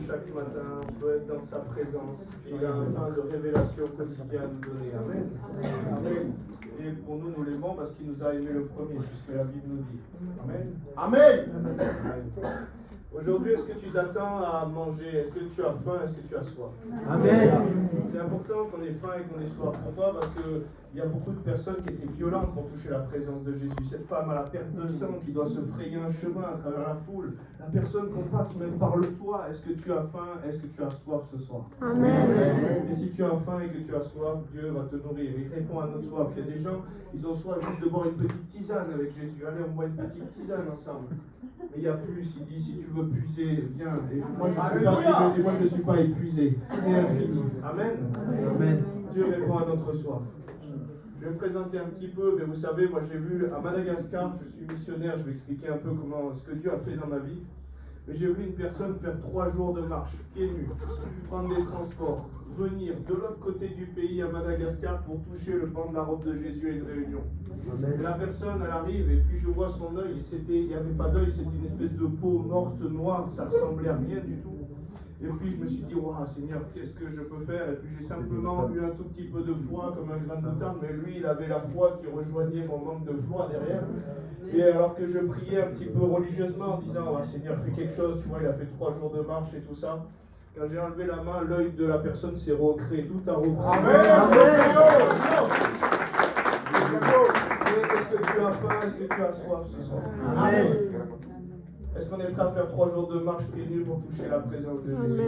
chaque matin, on doit être dans sa présence. Il a un pain de révélation quotidien à nous donner. Amen. Amen. Et pour nous, nous l'aimons parce qu'il nous a aimés le premier, c'est ce que la Bible nous dit. Amen. Amen. Amen. Aujourd'hui, est-ce que tu t'attends à manger? Est-ce que tu as faim? Est-ce que tu as soif? Amen. C'est important qu'on ait faim et qu'on ait soif. Pourquoi? Parce qu'il y a beaucoup de personnes qui étaient violentes pour toucher la présence de Jésus. Cette femme à la perte de sang qui doit se frayer un chemin à travers la foule. La personne qu'on passe même par le toit. Est-ce que tu as faim? Est-ce que tu as soif ce soir? Amen. Et si tu as faim et que tu as soif, Dieu va te nourrir. Il répond à notre soif. Il y a des gens, ils ont soif juste de boire une petite tisane avec Jésus. Allez, on boit une petite tisane ensemble. Mais il y a plus. Il dit, si tu veux puiser, viens. Et moi, je ne suis pas épuisé. C'est infini. Amen. Amen. Dieu répond à notre soif. Je vais me présenter un petit peu, mais vous savez, moi j'ai vu à Madagascar, je suis missionnaire, je vais expliquer un peu ce que Dieu a fait dans ma vie. Mais j'ai vu une personne faire 3 jours de marche, pieds nus, prendre des transports, venir de l'autre côté du pays à Madagascar pour toucher le banc de la robe de Jésus à une réunion. Et la personne, elle arrive, et puis je vois son œil, il n'y avait pas d'œil, c'était une espèce de peau morte, noire, ça ressemblait à rien du tout. Et puis je me suis dit, waouh Seigneur, qu'est-ce que je peux faire? Et puis j'ai simplement eu un tout petit peu de foi, comme un grain de moutarde, mais lui, il avait la foi qui rejoignait mon manque de foi derrière. Et alors que je priais un petit peu religieusement en disant, oh, Seigneur, fais quelque chose, tu vois, il a fait 3 jours de marche et tout ça. Quand j'ai enlevé la main, l'œil de la personne s'est recréé, tout a repris. Amen. Est-ce que tu as faim? Est-ce que tu as soif ce soir? Amen. Est-ce qu'on est prêt à faire 3 jours de marche pieds nus pour toucher la présence de Jésus?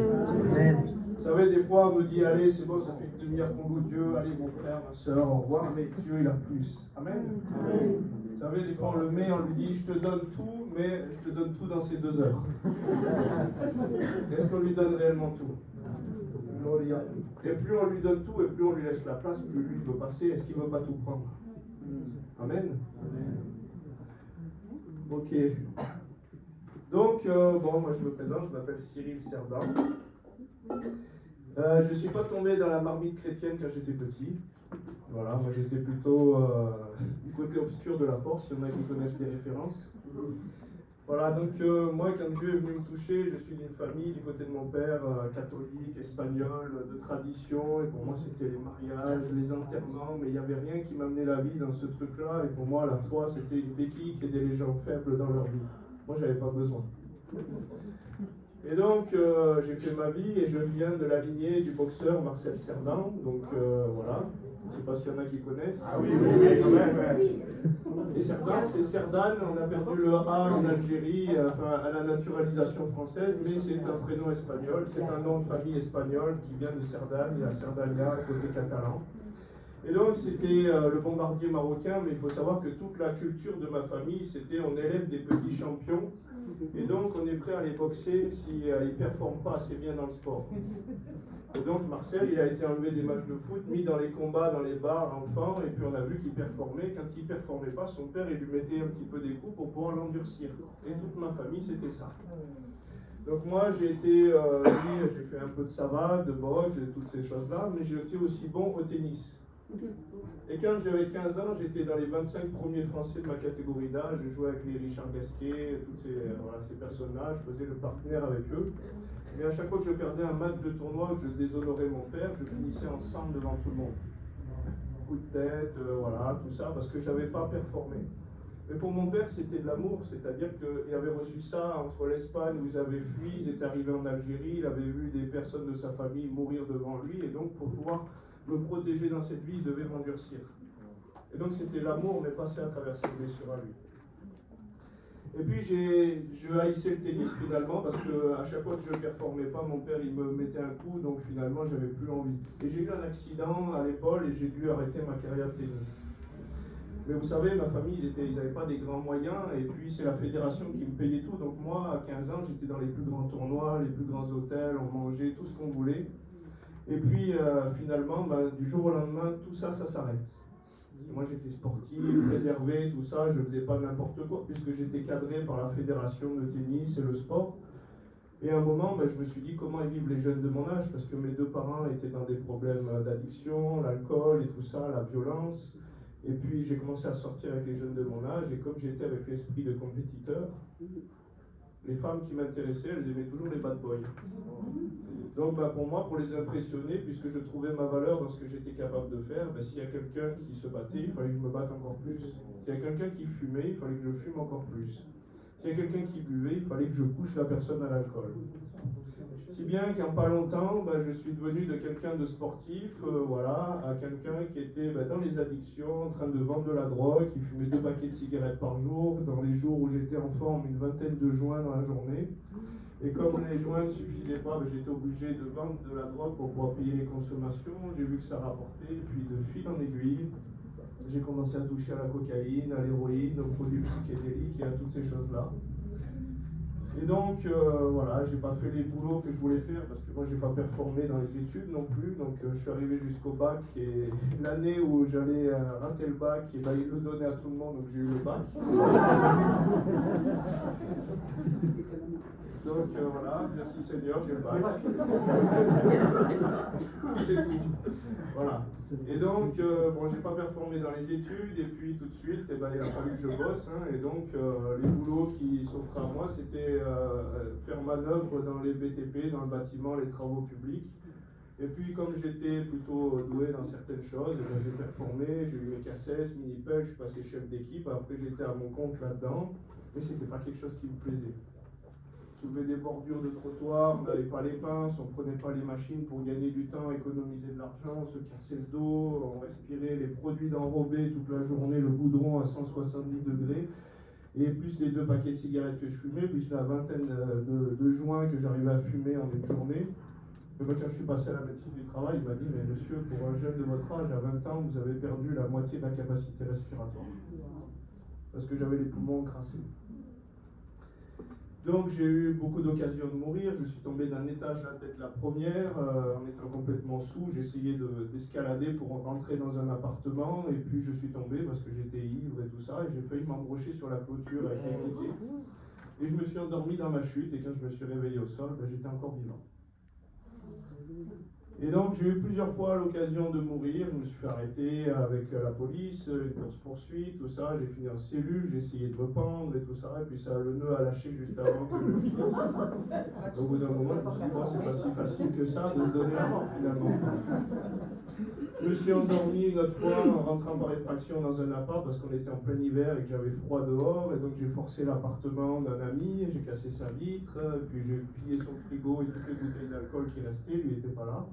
Amen. Vous savez, des fois, on me dit, allez, c'est bon, ça fait une demi-heure qu'on loue Dieu, allez, mon frère, ma soeur, au revoir, mais Dieu, il a plus. Amen. Amen. Vous savez, des fois, on le met, on lui dit, je te donne tout, mais je te donne tout dans ces 2 heures. Est-ce qu'on lui donne réellement tout? Et plus on lui donne tout, et plus on lui laisse la place, plus lui veut passer, est-ce qu'il ne veut pas tout prendre? Amen. Ok. Donc, moi je me présente, je m'appelle Cyril Cerdan. Je ne suis pas tombé dans la marmite chrétienne quand j'étais petit. Voilà, moi j'étais plutôt du côté obscur de la force, il y en a qui connaissent les références. Voilà, donc moi quand Dieu est venu me toucher, je suis d'une famille du côté de mon père, catholique, espagnol, de tradition, et pour moi c'était les mariages, les enterrements, mais il n'y avait rien qui m'amenait la vie dans ce truc-là, et pour moi la foi c'était une béquille qui aidait les gens faibles dans leur vie. Moi, j'avais pas besoin. Et donc, j'ai fait ma vie et je viens de la lignée du boxeur Marcel Cerdan. Donc, voilà. Je ne sais pas s'il y en a qui connaissent. Ah oui, quand même. Et Cerdan, c'est Cerdan. On a perdu le A en Algérie, à la naturalisation française, mais c'est un prénom espagnol. C'est un nom de famille espagnol qui vient de Cerdan. Il y a Cerdanya, côté catalan. Et donc c'était le bombardier marocain, mais il faut savoir que toute la culture de ma famille, c'était on élève des petits champions, et donc on est prêt à les boxer s'ils ne performent pas assez bien dans le sport. Et donc Marcel, il a été enlevé des matchs de foot, mis dans les combats, dans les bars, enfant, et puis on a vu qu'il performait. Quand il ne performait pas, son père, il lui mettait un petit peu des coups pour pouvoir l'endurcir. Et toute ma famille, c'était ça. Donc moi, j'ai été, j'ai fait un peu de savate, de boxe, et toutes ces choses-là, mais j'ai été aussi bon au tennis. Et quand j'avais 15 ans, j'étais dans les 25 premiers Français de ma catégorie d'âge. Je jouais avec les Richard Gasquet, toutes ces personnes-là. Je faisais le partenaire avec eux. Mais à chaque fois que je perdais un match de tournoi, que je déshonorais mon père, je finissais ensemble devant tout le monde. Coup de tête, voilà, tout ça, parce que je n'avais pas performé. Mais pour mon père, c'était de l'amour, c'est-à-dire qu'il avait reçu ça entre l'Espagne où ils avaient fui, ils étaient arrivés en Algérie, il avait vu des personnes de sa famille mourir devant lui, et donc pour pouvoir me protéger dans cette vie, il devait m'endurcir. Et donc c'était l'amour, mais passé à travers cette blessure à lui. Et puis je haïssais le tennis finalement, parce qu'à chaque fois que je ne performais pas, mon père il me mettait un coup, donc finalement j'avais plus envie. Et j'ai eu un accident à l'épaule et j'ai dû arrêter ma carrière de tennis. Mais vous savez, ma famille, ils n'avaient pas des grands moyens, et puis c'est la fédération qui me payait tout. Donc moi, à 15 ans, j'étais dans les plus grands tournois, les plus grands hôtels, on mangeait tout ce qu'on voulait. Et puis finalement, du jour au lendemain, tout ça, ça s'arrête. Moi j'étais sportif, préservé, tout ça, je ne faisais pas n'importe quoi, puisque j'étais cadré par la fédération de tennis et le sport. Et à un moment, je me suis dit comment ils vivent les jeunes de mon âge, parce que mes 2 parents étaient dans des problèmes d'addiction, l'alcool et tout ça, la violence. Et puis j'ai commencé à sortir avec les jeunes de mon âge, et comme j'étais avec l'esprit de compétiteur, les femmes qui m'intéressaient, elles aimaient toujours les bad boys. Donc pour moi, pour les impressionner, puisque je trouvais ma valeur dans ce que j'étais capable de faire, s'il y a quelqu'un qui se battait, il fallait que je me batte encore plus. S'il y a quelqu'un qui fumait, il fallait que je fume encore plus. S'il y a quelqu'un qui buvait, il fallait que je pousse la personne à l'alcool. Si bien qu'en pas longtemps, je suis devenu de quelqu'un de sportif, à quelqu'un qui était dans les addictions, en train de vendre de la drogue, qui fumait 2 paquets de cigarettes par jour, dans les jours où j'étais en forme, une vingtaine de joints dans la journée. Et comme les joints ne suffisaient pas, j'étais obligé de vendre de la drogue pour pouvoir payer les consommations. J'ai vu que ça rapportait, puis de fil en aiguille, j'ai commencé à toucher à la cocaïne, à l'héroïne, aux produits psychédéliques et à toutes ces choses-là. Et donc, j'ai pas fait les boulots que je voulais faire parce que moi, j'ai pas performé dans les études non plus. Donc, je suis arrivé jusqu'au bac et l'année où j'allais rater le bac, il le donnait à tout le monde, donc j'ai eu le bac. Donc, merci Seigneur, j'ai le bac. C'est tout. Voilà. Et donc, j'ai pas performé dans les études, et puis tout de suite, il a fallu que je bosse. Et donc, les boulots qui s'offraient à moi, c'était faire manœuvre dans les BTP, dans le bâtiment, les travaux publics. Et puis, comme j'étais plutôt doué dans certaines choses, j'ai performé, j'ai eu mes cassettes, mini-pelle, je suis passé chef d'équipe. Après, j'étais à mon compte là-dedans, mais c'était pas quelque chose qui me plaisait. Soulever des bordures de trottoir, on n'avait pas les pinces, on prenait pas les machines pour gagner du temps, économiser de l'argent, on se cassait le dos, on respirait les produits d'enrobés toute la journée, le goudron à 170 degrés, et plus les 2 paquets de cigarettes que je fumais, plus la vingtaine de joints que j'arrivais à fumer en une journée. Et moi, quand je suis passé à la médecine du travail, il m'a dit, mais monsieur, pour un jeune de votre âge, à 20 ans, vous avez perdu la moitié de la capacité respiratoire. Parce que j'avais les poumons crassés. Donc j'ai eu beaucoup d'occasions de mourir, je suis tombé d'un étage la tête la première, en étant complètement sous, j'ai essayé d'escalader pour rentrer dans un appartement, et puis je suis tombé parce que j'étais ivre et tout ça, et j'ai failli m'embrocher sur la clôture avec les pieds. Et je me suis endormi dans ma chute, et quand je me suis réveillé au sol, j'étais encore vivant. Et donc j'ai eu plusieurs fois l'occasion de mourir, je me suis fait arrêter avec la police, une course-poursuite, tout ça, j'ai fini en cellule, j'ai essayé de me pendre et tout ça, et puis le nœud a lâché juste avant que je finisse. Au bout d'un moment, je me suis dit, c'est pas si facile que ça de se donner la mort finalement. Je me suis endormi une autre fois en rentrant par effraction dans un appart parce qu'on était en plein hiver et que j'avais froid dehors, et donc j'ai forcé l'appartement d'un ami, j'ai cassé sa vitre, puis j'ai pillé son frigo et toutes les bouteilles d'alcool qui restaient, lui n'était pas là.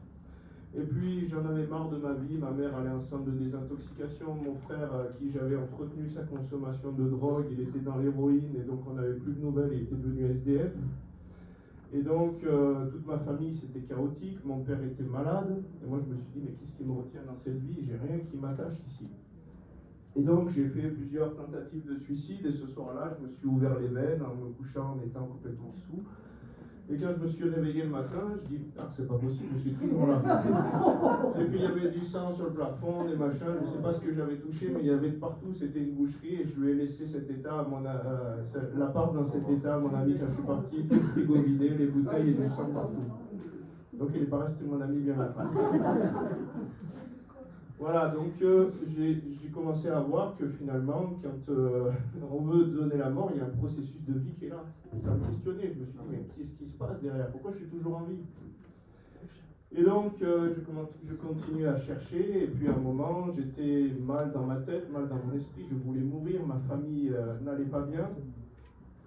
Et puis j'en avais marre de ma vie, ma mère allait en centre de désintoxication, mon frère à qui j'avais entretenu sa consommation de drogue, il était dans l'héroïne et donc on n'avait plus de nouvelles, il était devenu SDF. Et donc toute ma famille c'était chaotique, mon père était malade, et moi je me suis dit mais qu'est-ce qui me retient dans cette vie, j'ai rien qui m'attache ici. Et donc j'ai fait plusieurs tentatives de suicide, et ce soir-là je me suis ouvert les veines en me couchant en étant complètement sous. Et quand je me suis réveillé le matin, je dis putain, c'est pas possible, je suis toujours là. Et puis il y avait du sang sur le plafond, des machins, je sais pas ce que j'avais touché, mais il y avait de partout, c'était une boucherie, et je lui ai laissé cet état, l'appart dans cet état à mon ami quand je suis parti, tout le frigo vidé, les bouteilles et du sang partout. Donc il n'est pas resté mon ami bien longtemps. Voilà, donc j'ai commencé à voir que finalement, quand on veut donner la mort, il y a un processus de vie qui est là. Et ça me questionnait, je me suis dit, mais qu'est-ce qui se passe derrière? Pourquoi je suis toujours en vie? Et donc, je continue à chercher, et puis à un moment, j'étais mal dans ma tête, mal dans mon esprit, je voulais mourir, ma famille n'allait pas bien.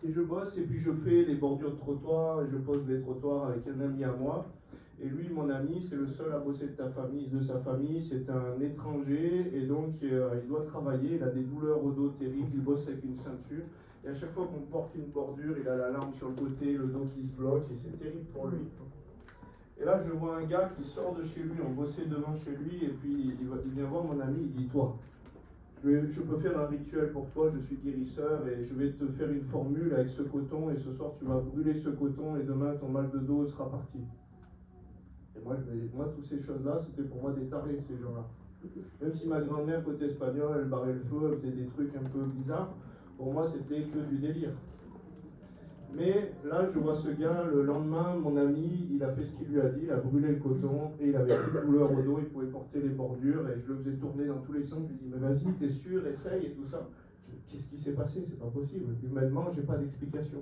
Et je bosse, et puis je fais les bordures de trottoir, et je pose les trottoirs avec un ami à moi. Et lui, mon ami, c'est le seul à bosser de sa famille, c'est un étranger, et donc il doit travailler, il a des douleurs au dos terribles, il bosse avec une ceinture, et à chaque fois qu'on porte une bordure, il a la lampe sur le côté, le dos qui se bloque, et c'est terrible pour lui. Et là, je vois un gars qui sort de chez lui, on bossait devant chez lui, et puis il vient voir mon ami, il dit, toi, je peux faire un rituel pour toi, je suis guérisseur, et je vais te faire une formule avec ce coton, et ce soir tu vas brûler ce coton, et demain ton mal de dos sera parti. Et moi, toutes ces choses-là, c'était pour moi des tarés, ces gens-là. Même si ma grand-mère, côté espagnol, elle barrait le feu, elle faisait des trucs un peu bizarres, pour moi, c'était que du délire. Mais là, je vois ce gars, le lendemain, mon ami, il a fait ce qu'il lui a dit, il a brûlé le coton, et il avait plus de douleur au dos, il pouvait porter les bordures, et je le faisais tourner dans tous les sens. Je lui dis, mais vas-y, t'es sûr, essaye, et tout ça. Qu'est-ce qui s'est passé? C'est pas possible. Humainement, j'ai pas d'explication.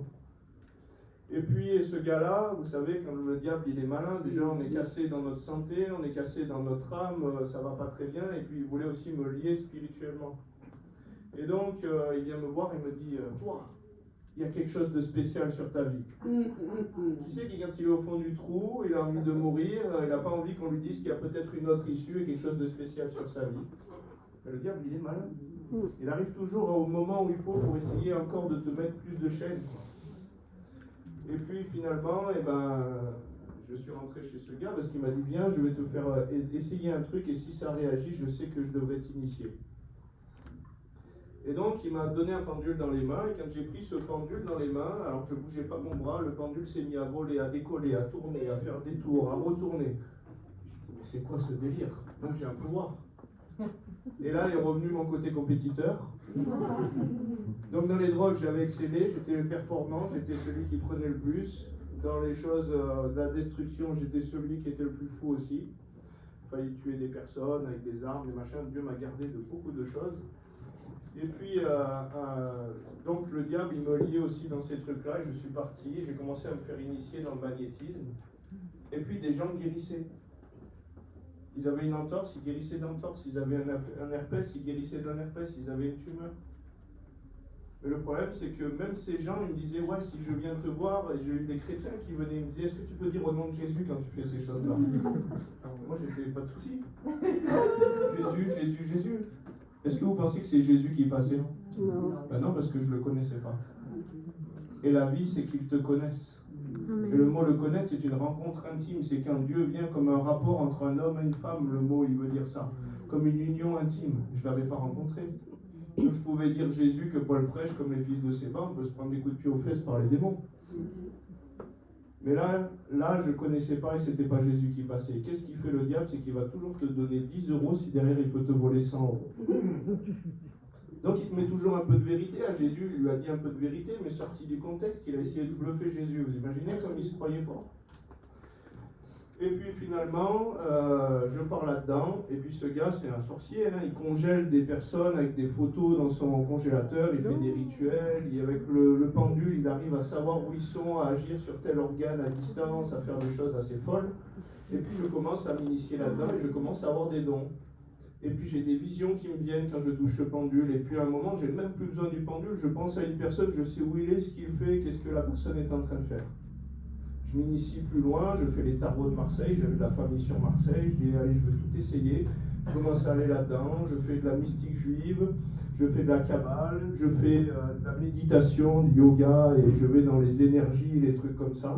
Et puis ce gars-là, vous savez, quand le diable il est malin, déjà on est cassé dans notre santé, on est cassé dans notre âme, ça va pas très bien, et puis il voulait aussi me lier spirituellement. Et donc il vient me voir et me dit, toi, il y a quelque chose de spécial sur ta vie. Qui sait qui, quand il est au fond du trou, il a envie de mourir, il n'a pas envie qu'on lui dise qu'il y a peut-être une autre issue et quelque chose de spécial sur sa vie. Mais le diable, il est malin. Il arrive toujours au moment où il faut pour essayer encore de te mettre plus de chaînes. Et puis finalement, je suis rentré chez ce gars parce qu'il m'a dit, viens, je vais te faire essayer un truc et si ça réagit, je sais que je devrais t'initier. Et donc il m'a donné un pendule dans les mains, et quand j'ai pris ce pendule dans les mains, alors je ne bougeais pas mon bras, le pendule s'est mis à voler, à décoller, à tourner, à faire des tours, à retourner. Je me suis dit, mais c'est quoi ce délire? Donc j'ai un pouvoir. Et là est revenu mon côté compétiteur. Donc dans les drogues, j'avais excellé, j'étais performant, j'étais celui qui prenait le plus. Dans les choses de la destruction, j'étais celui qui était le plus fou aussi. Il fallait tuer des personnes avec des armes, des machins. Dieu m'a gardé de beaucoup de choses. Et puis, donc le diable, il me liait aussi dans ces trucs-là, et je suis parti, j'ai commencé à me faire initier dans le magnétisme. Et puis des gens guérissaient. Ils avaient une entorse, ils guérissaient d'entorse. Ils avaient un herpès, ils guérissaient d'un herpès. Ils avaient une tumeur. Mais le problème, c'est que même ces gens, ils me disaient, ouais, si je viens te voir, et j'ai eu des chrétiens qui venaient, ils me disaient, est-ce que tu peux dire au nom de Jésus quand tu fais ces choses-là? Moi, j'étais pas de souci. Jésus, Jésus, Jésus. Est-ce que vous pensez que c'est Jésus qui est passé? Non. Ben non, parce que je ne le connaissais pas. Et la vie, c'est qu'il te connaisse. Et le mot le connaître, c'est une rencontre intime. C'est quand Dieu vient comme un rapport entre un homme et une femme. Le mot, il veut dire ça. Comme une union intime. Je ne l'avais pas rencontré. Donc je pouvais dire Jésus que Paul prêche comme les fils de Séba. On peut se prendre des coups de pied aux fesses par les démons. Mais là, je ne connaissais pas et ce n'était pas Jésus qui passait. Qu'est-ce qu'il fait le diable? C'est qu'il va toujours te donner 10 euros si derrière il peut te voler 100 euros. Donc il te met toujours un peu de vérité. Jésus lui a dit un peu de vérité, mais sorti du contexte, il a essayé de bluffer Jésus. Vous imaginez comme il se croyait fort? Et puis finalement, je pars là-dedans, et puis ce gars, c'est un sorcier, hein, il congèle des personnes avec des photos dans son congélateur, il fait des rituels, et avec le pendule, il arrive à savoir où ils sont, à agir sur tel organe à distance, à faire des choses assez folles. Et puis je commence à m'initier là-dedans, et je commence à avoir des dons. Et puis j'ai des visions qui me viennent quand je touche le pendule, et puis à un moment, j'ai même plus besoin du pendule, je pense à une personne, je sais où il est, ce qu'il fait, qu'est-ce que la personne est en train de faire. Je m'initie plus loin, je fais les tarots de Marseille, j'avais de la famille sur Marseille, je dis allez, je veux tout essayer. Je commence à aller là-dedans, je fais de la mystique juive, je fais de la kabbale, je fais de la méditation, du yoga, et je vais dans les énergies, les trucs comme ça.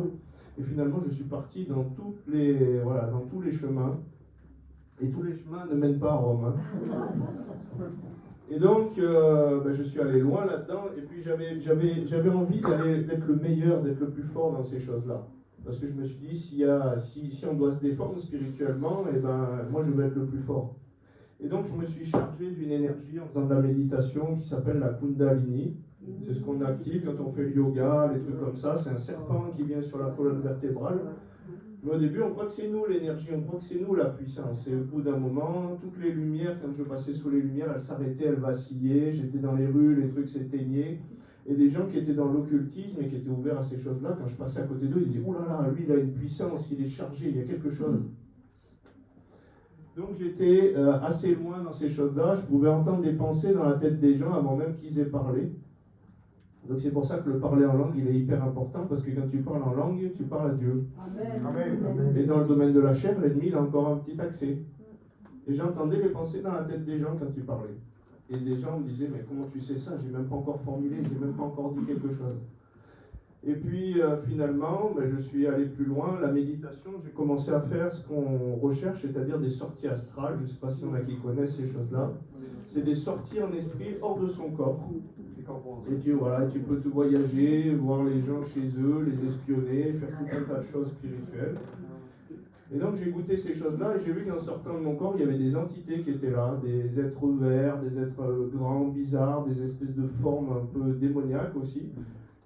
Et finalement, je suis parti dans tous les chemins, et tous les chemins ne mènent pas à Rome. Hein. Et donc, je suis allé loin là-dedans, et puis j'avais envie d'être le meilleur, d'être le plus fort dans ces choses-là. Parce que je me suis dit, si on doit se défendre spirituellement, moi je veux être le plus fort. Et donc je me suis chargé d'une énergie en faisant de la méditation qui s'appelle la Kundalini. C'est ce qu'on active quand on fait le yoga, les trucs comme ça. C'est un serpent qui vient sur la colonne vertébrale. Mais au début, on croit que c'est nous l'énergie, on croit que c'est nous la puissance. Et au bout d'un moment, toutes les lumières, quand je passais sous les lumières, elles s'arrêtaient, elles vacillaient. J'étais dans les rues, les trucs s'éteignaient. Et des gens qui étaient dans l'occultisme et qui étaient ouverts à ces choses-là, quand je passais à côté d'eux, ils disaient « Oh là là, lui il a une puissance, il est chargé, il y a quelque chose ». Donc j'étais assez loin dans ces choses-là, je pouvais entendre les pensées dans la tête des gens avant même qu'ils aient parlé. Donc c'est pour ça que le parler en langue, il est hyper important, parce que quand tu parles en langue, tu parles à Dieu. Amen. Et dans le domaine de la chair, l'ennemi, il a encore un petit accès. Et j'entendais les pensées dans la tête des gens quand ils parlaient. Et des gens me disaient, mais comment tu sais ça? J'ai même pas encore formulé, j'ai même pas encore dit quelque chose. Et puis finalement, je suis allé plus loin. La méditation, j'ai commencé à faire ce qu'on recherche, c'est-à-dire des sorties astrales. Je ne sais pas si on a qui connaissent ces choses-là. C'est des sorties en esprit hors de son corps. Et tu peux te voyager, voir les gens chez eux, les espionner, faire tout un tas de choses spirituelles. Et donc j'ai goûté ces choses-là et j'ai vu qu'en sortant de mon corps, il y avait des entités qui étaient là, des êtres verts, des êtres grands, bizarres, des espèces de formes un peu démoniaques aussi.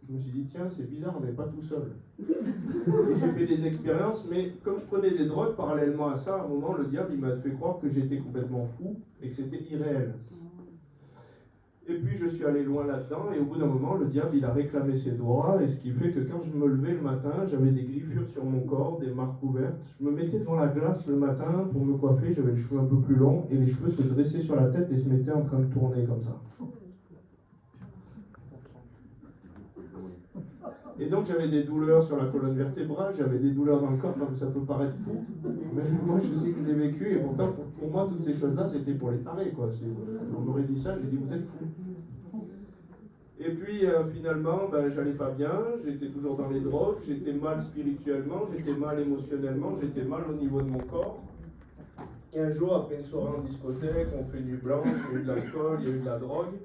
Je me suis dit, tiens, c'est bizarre, on n'est pas tout seul. Et j'ai fait des expériences, mais comme je prenais des drogues, parallèlement à ça, à un moment, le diable, il m'a fait croire que j'étais complètement fou et que c'était irréel. Et puis je suis allé loin là-dedans, et au bout d'un moment, le diable, il a réclamé ses droits, et ce qui fait que quand je me levais le matin, j'avais des griffures sur mon corps, des marques ouvertes. Je me mettais devant la glace le matin pour me coiffer, j'avais les cheveux un peu plus longs, et les cheveux se dressaient sur la tête et se mettaient en train de tourner comme ça. Et donc j'avais des douleurs sur la colonne vertébrale, j'avais des douleurs dans le corps, donc ça peut paraître fou, mais moi je sais que je l'ai vécu, et pourtant pour moi toutes ces choses-là c'était pour les tarés, quoi. On m'aurait dit ça, j'ai dit vous êtes fous. Et puis finalement, j'allais pas bien, j'étais toujours dans les drogues, j'étais mal spirituellement, j'étais mal émotionnellement, j'étais mal au niveau de mon corps. Et un jour, après une soirée en discothèque, on fait nuit blanche, il y a eu de l'alcool, il y a eu de la drogue.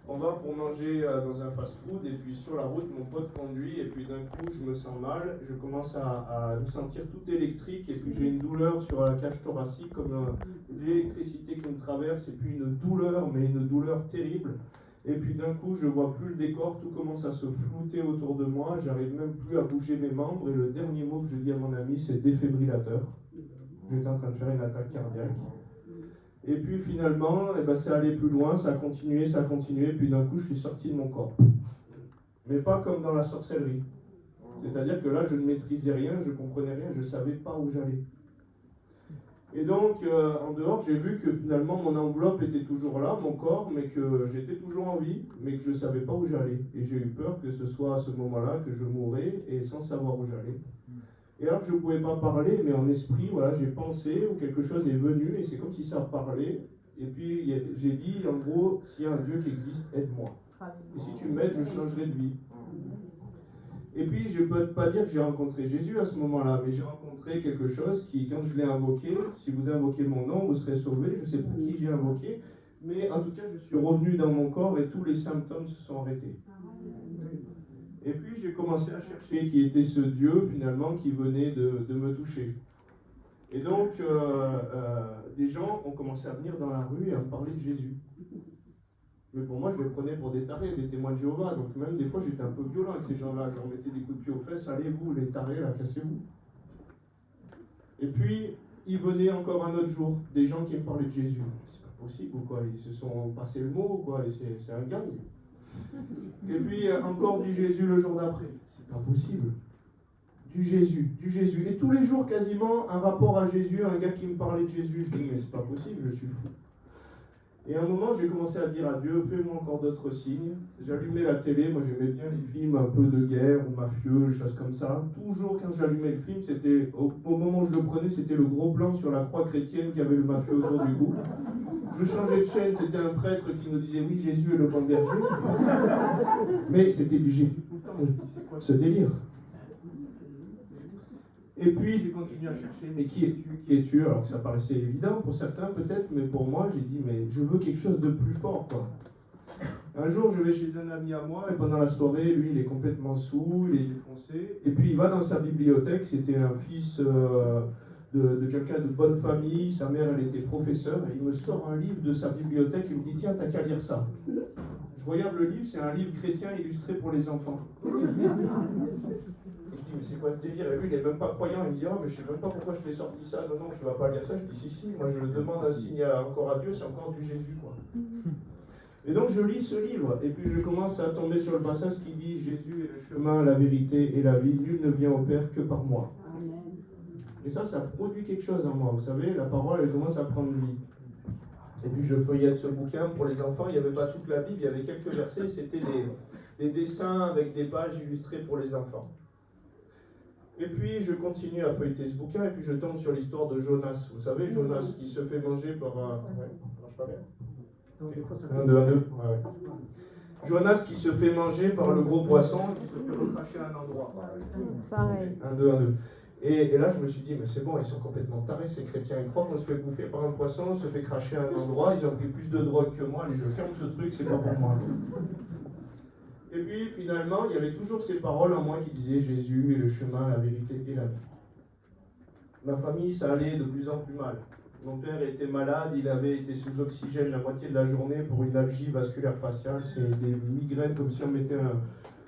On va pour manger dans un fast-food, et puis sur la route, mon pote conduit, et puis d'un coup, je me sens mal, je commence à me sentir tout électrique, et puis j'ai une douleur sur la cage thoracique, comme de l'électricité qui me traverse, et puis une douleur, mais une douleur terrible. Et puis d'un coup, je vois plus le décor, tout commence à se flouter autour de moi, j'arrive même plus à bouger mes membres, et le dernier mot que je dis à mon ami, c'est défibrillateur. J'étais en train de faire une attaque cardiaque. Et puis finalement, ça allait plus loin, ça a continué, puis d'un coup je suis sorti de mon corps. Mais pas comme dans la sorcellerie. C'est-à-dire que là je ne maîtrisais rien, je ne comprenais rien, je ne savais pas où j'allais. Et donc en dehors j'ai vu que finalement mon enveloppe était toujours là, mon corps, mais que j'étais toujours en vie, mais que je ne savais pas où j'allais. Et j'ai eu peur que ce soit à ce moment-là que je mourrais et sans savoir où j'allais. Et alors je ne pouvais pas parler, mais en esprit, voilà, j'ai pensé, ou quelque chose est venu, et c'est comme si ça parlait. Et puis j'ai dit, en gros, s'il y a un Dieu qui existe, aide-moi. Et si tu m'aides, je changerai de vie. Et puis je ne peux pas dire que j'ai rencontré Jésus à ce moment-là, mais j'ai rencontré quelque chose qui, quand je l'ai invoqué, si vous invoquez mon nom, vous serez sauvés. Je ne sais pas qui j'ai invoqué, mais en tout cas, je suis revenu dans mon corps et tous les symptômes se sont arrêtés. Et puis j'ai commencé à chercher qui était ce Dieu finalement qui venait de me toucher. Et donc des gens ont commencé à venir dans la rue et à me parler de Jésus. Mais pour moi je les prenais pour des tarés, des témoins de Jéhovah. Donc même des fois j'étais un peu violent avec ces gens-là. Je leur mettais des coups de pied aux fesses, allez vous les tarés là, cassez-vous. Et puis ils venaient encore un autre jour, des gens qui me parlaient de Jésus. C'est pas possible ou quoi, ils se sont passé le mot ou quoi, et c'est un gang. Et puis encore du Jésus le jour d'après. C'est pas possible. Du Jésus. Et tous les jours quasiment un rapport à Jésus, un gars qui me parlait de Jésus. Je dis mais c'est pas possible, je suis fou. Et à un moment j'ai commencé à dire à Dieu, fais-moi encore d'autres signes. J'allumais la télé, moi j'aimais bien les films un peu de guerre ou mafieux, des choses comme ça. Toujours quand j'allumais le film, c'était au moment où je le prenais, c'était le gros blanc sur la croix chrétienne qui avait le mafieux autour du cou. Je changeais de chaîne, c'était un prêtre qui nous disait oui, Jésus est le bon berger. Mais c'était du Jésus tout le temps. Je me dis, c'est quoi ce délire? Et puis j'ai continué à chercher, mais qui es-tu? Alors que ça paraissait évident pour certains peut-être, mais pour moi j'ai dit, mais je veux quelque chose de plus fort, quoi. Un jour je vais chez un ami à moi, et pendant la soirée, lui il est complètement saoul, il est défoncé, et puis il va dans sa bibliothèque, c'était un fils de quelqu'un de bonne famille, sa mère elle était professeure, et il me sort un livre de sa bibliothèque, il me dit tiens t'as qu'à lire ça. Je regarde le livre, c'est un livre chrétien illustré pour les enfants. Et je dis mais c'est quoi ce délire? Et lui il n'est même pas croyant, il me dit oh mais je sais même pas pourquoi je t'ai sorti ça, non tu vas pas lire ça. Je dis si, moi je le demande un signe encore à Dieu, c'est encore du Jésus quoi. Et donc je lis ce livre, et puis je commence à tomber sur le passage qui dit Jésus est le chemin, la vérité et la vie, nul ne vient au Père que par moi. Et ça produit quelque chose en moi, vous savez, la parole elle commence à prendre vie. Et puis je feuillette ce bouquin pour les enfants, il n'y avait pas toute la Bible, il y avait quelques versets, c'était des dessins avec des pages illustrées pour les enfants. Et puis je continue à feuilleter ce bouquin, et puis je tombe sur l'histoire de Jonas. Vous savez, Jonas qui se fait manger par un... Ouais, ça marche pas bien. Un, deux. Ouais. Jonas qui se fait manger par le gros poisson, qui se fait recracher à un endroit. Pareil. Un, deux. Et là, je me suis dit, mais c'est bon, ils sont complètement tarés, ces chrétiens. Ils croient qu'on se fait bouffer par un poisson, on se fait cracher à un endroit, ils ont pris plus de drogue que moi, allez, je ferme ce truc, c'est pas pour moi. Et puis, finalement, il y avait toujours ces paroles en moi qui disaient Jésus est le chemin, la vérité et la vie. Ma famille, ça allait de plus en plus mal. Mon père était malade, il avait été sous oxygène la moitié de la journée pour une algie vasculaire faciale, c'est des migraines comme si on mettait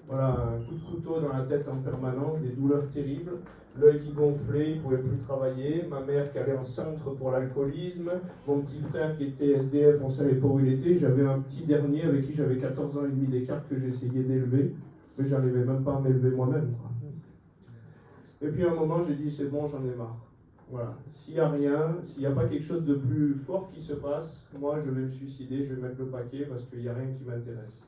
Voilà, un coup de couteau dans la tête en permanence, des douleurs terribles, l'œil qui gonflait, il ne pouvait plus travailler, ma mère qui allait en centre pour l'alcoolisme, mon petit frère qui était SDF, on ne savait pas où il était, j'avais un petit dernier avec qui j'avais 14 ans et demi d'écart que j'essayais d'élever, mais j'arrivais même pas à m'élever moi-même, quoi. Et puis à un moment, j'ai dit, c'est bon, j'en ai marre. Voilà, s'il n'y a rien, s'il n'y a pas quelque chose de plus fort qui se passe, moi je vais me suicider, je vais mettre le paquet parce qu'il n'y a rien qui m'intéresse.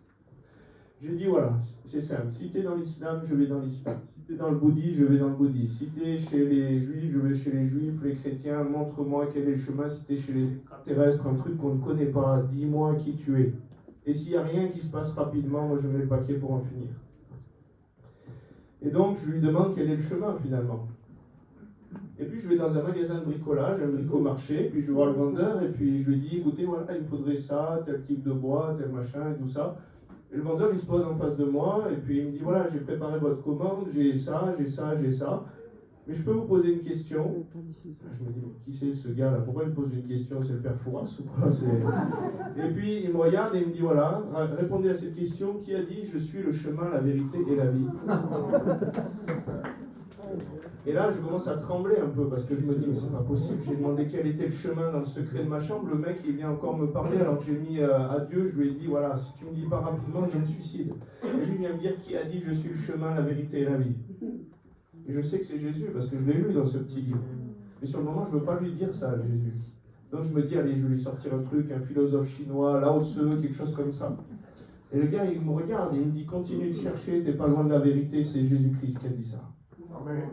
J'ai dit voilà, c'est simple, si tu es dans l'islam, je vais dans l'islam. Si tu es dans le bouddhisme, je vais dans le bouddhisme. Si tu es chez les juifs, je vais chez les juifs, les chrétiens, montre-moi quel est le chemin. Si tu es chez les extraterrestres, un truc qu'on ne connaît pas, dis-moi qui tu es. Et s'il n'y a rien qui se passe rapidement, moi je mets le paquet pour en finir. Et donc je lui demande quel est le chemin finalement. Et puis je vais dans un magasin de bricolage, un bricomarché, puis je vais voir le vendeur, et puis je lui dis, écoutez, voilà, il me faudrait ça, tel type de bois, tel machin, et tout ça. Et le vendeur, il se pose en face de moi, et puis il me dit, voilà, j'ai préparé votre commande, j'ai ça, j'ai ça, j'ai ça. Mais je peux vous poser une question? Je me dis, mais qui c'est ce gars-là? Pourquoi il me pose une question? C'est le père Fouras ou quoi? Et puis il me regarde et il me dit, voilà, répondez à cette question, qui a dit, je suis le chemin, la vérité et la vie? Et là, je commence à trembler un peu parce que je me dis, mais c'est pas possible. J'ai demandé quel était le chemin dans le secret de ma chambre. Le mec, il vient encore me parler alors que j'ai mis à Dieu. Je lui ai dit, voilà, si tu me dis pas rapidement, je me suicide. Et lui vient me dire, qui a dit, je suis le chemin, la vérité et la vie? Et je sais que c'est Jésus parce que je l'ai lu dans ce petit livre. Mais sur le moment, je ne veux pas lui dire ça à Jésus. Donc je me dis, allez, je vais lui sortir un truc, un philosophe chinois, Lao Tse, quelque chose comme ça. Et le gars, il me regarde et il me dit, continue de chercher, t'es pas loin de la vérité, c'est Jésus-Christ qui a dit ça. Amen.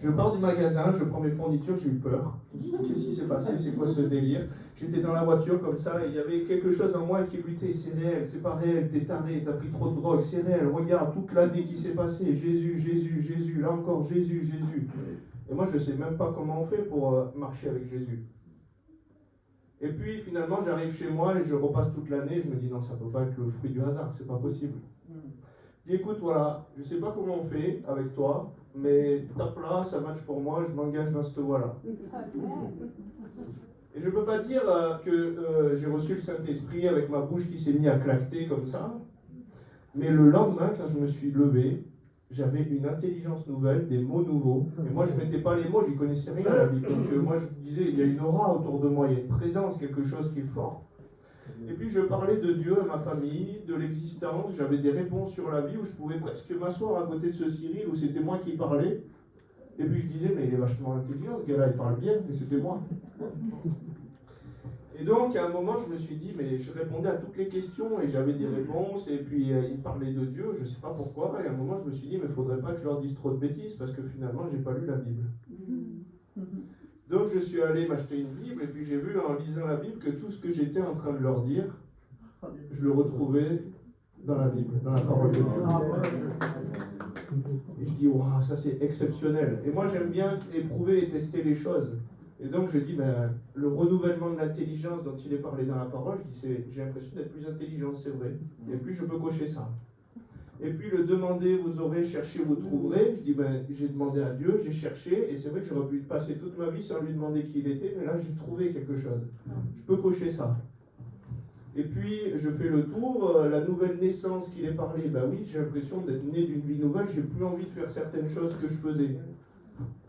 Je pars du magasin, je prends mes fournitures, j'ai eu peur. Qu'est-ce qui s'est passé? C'est quoi ce délire? J'étais dans la voiture comme ça, et il y avait quelque chose en moi qui luttait. C'est réel, c'est pas réel, t'es taré, t'as pris trop de drogue, c'est réel. Regarde toute l'année qui s'est passée. Jésus, Jésus, Jésus, là encore Jésus, Jésus. Et moi je sais même pas comment on fait pour marcher avec Jésus. Et puis finalement j'arrive chez moi et je repasse toute l'année. Je me dis non, ça peut pas être le fruit du hasard, c'est pas possible. Je dis écoute, voilà, je sais pas comment on fait avec toi, mais tape là, ça match pour moi, je m'engage dans cette voie-là. Et je ne peux pas dire que j'ai reçu le Saint-Esprit avec ma bouche qui s'est mise à claqueter comme ça, mais le lendemain, quand je me suis levé, j'avais une intelligence nouvelle, des mots nouveaux, et moi je ne mettais pas les mots, je n'y connaissais rien à la Bible. Donc moi je disais, il y a une aura autour de moi, il y a une présence, quelque chose qui est fort. Et puis je parlais de Dieu à ma famille, de l'existence, j'avais des réponses sur la vie où je pouvais presque m'asseoir à côté de ce Cyril, où c'était moi qui parlais. Et puis je disais, mais il est vachement intelligent, ce gars-là, il parle bien, mais c'était moi. Et donc à un moment, je me suis dit, mais je répondais à toutes les questions et j'avais des réponses, et puis il parlait de Dieu, je ne sais pas pourquoi, et à un moment, je me suis dit, mais il ne faudrait pas que je leur dise trop de bêtises, parce que finalement, je n'ai pas lu la Bible. Donc je suis allé m'acheter une Bible, et puis j'ai vu en lisant la Bible que tout ce que j'étais en train de leur dire, je le retrouvais dans la Bible, dans la parole de Dieu. Et je dis, waouh, ça c'est exceptionnel. Et moi j'aime bien éprouver et tester les choses. Et donc je dis, ben, le renouvellement de l'intelligence dont il est parlé dans la parole, je dis, j'ai l'impression d'être plus intelligent, c'est vrai. Et puis je peux cocher ça. Et puis le demander, vous aurez, cherché, vous trouverez. Je dis, ben, j'ai demandé à Dieu, j'ai cherché, et c'est vrai que j'aurais pu passer toute ma vie sans lui demander qui il était, mais là j'ai trouvé quelque chose. Je peux cocher ça. Et puis je fais le tour, la nouvelle naissance qu'il est parlé, ben oui, j'ai l'impression d'être né d'une vie nouvelle, j'ai plus envie de faire certaines choses que je faisais.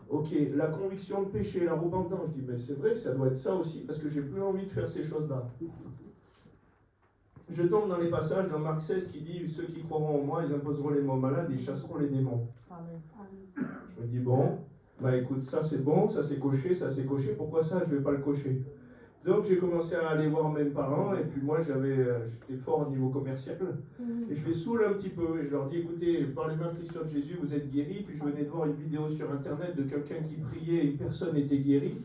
Ok, la conviction de péché, la repentance, je dis, mais c'est vrai, ça doit être ça aussi, parce que j'ai plus envie de faire ces choses-là. Je tombe dans les passages dans Marc 16 qui dit, ceux qui croiront en moi, ils imposeront les mots malades, ils chasseront les démons. Amen. Je me dis, bon, bah écoute, ça c'est bon, ça c'est coché, pourquoi ça je ne vais pas le cocher? Donc j'ai commencé à aller voir mes parents, et puis moi j'étais fort au niveau commercial, et je les saoule un petit peu, et je leur dis, écoutez, par l'immatriculation de Jésus, vous êtes guéris, puis je venais de voir une vidéo sur internet de quelqu'un qui priait, et une personne était guérie,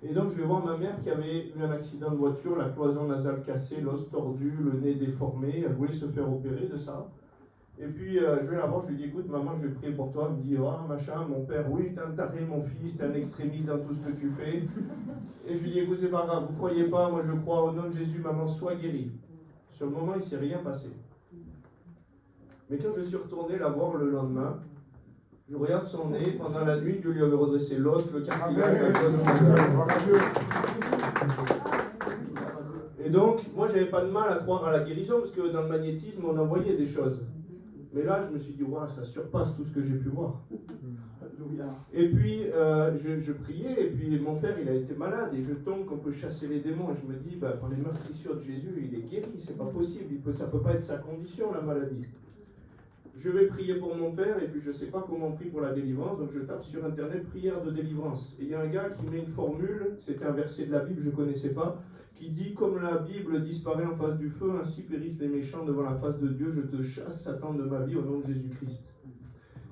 et donc je vais voir ma mère qui avait eu un accident de voiture, la cloison nasale cassée, l'os tordu, le nez déformé, elle voulait se faire opérer de ça. Et puis je vais la voir, je lui dis, écoute maman, je vais prier pour toi. Elle me dit, oh machin, mon père, oui, t'es un taré mon fils, t'es un extrémiste dans tout ce que tu fais. Et je lui dis, écoute, c'est pas grave, vous croyez pas, moi je crois au nom de Jésus, maman, sois guérie. Sur le moment, il ne s'est rien passé. Mais quand je suis retourné la voir le lendemain, je regarde son nez, pendant la nuit, Dieu lui avait redressé l'os, le cartilage, la cloison nasale. Et donc, moi, j'avais pas de mal à croire à la guérison, parce que dans le magnétisme, on envoyait des choses. Mais là, je me suis dit, waouh, ça surpasse tout ce que j'ai pu voir. Alléluia. Et puis, je priais, et puis mon père, il a été malade, et je tombe qu'on peut chasser les démons, et je me dis, par les meurtrissures de Jésus, il est guéri, c'est pas possible, ça peut pas être sa condition, la maladie. Je vais prier pour mon père, et puis je sais pas comment on prie pour la délivrance, donc je tape sur internet, prière de délivrance. Et il y a un gars qui met une formule, c'était un verset de la Bible, je connaissais pas, qui dit, comme la Bible disparaît en face du feu, ainsi périssent les méchants devant la face de Dieu, je te chasse, Satan, de ma vie, au nom de Jésus-Christ.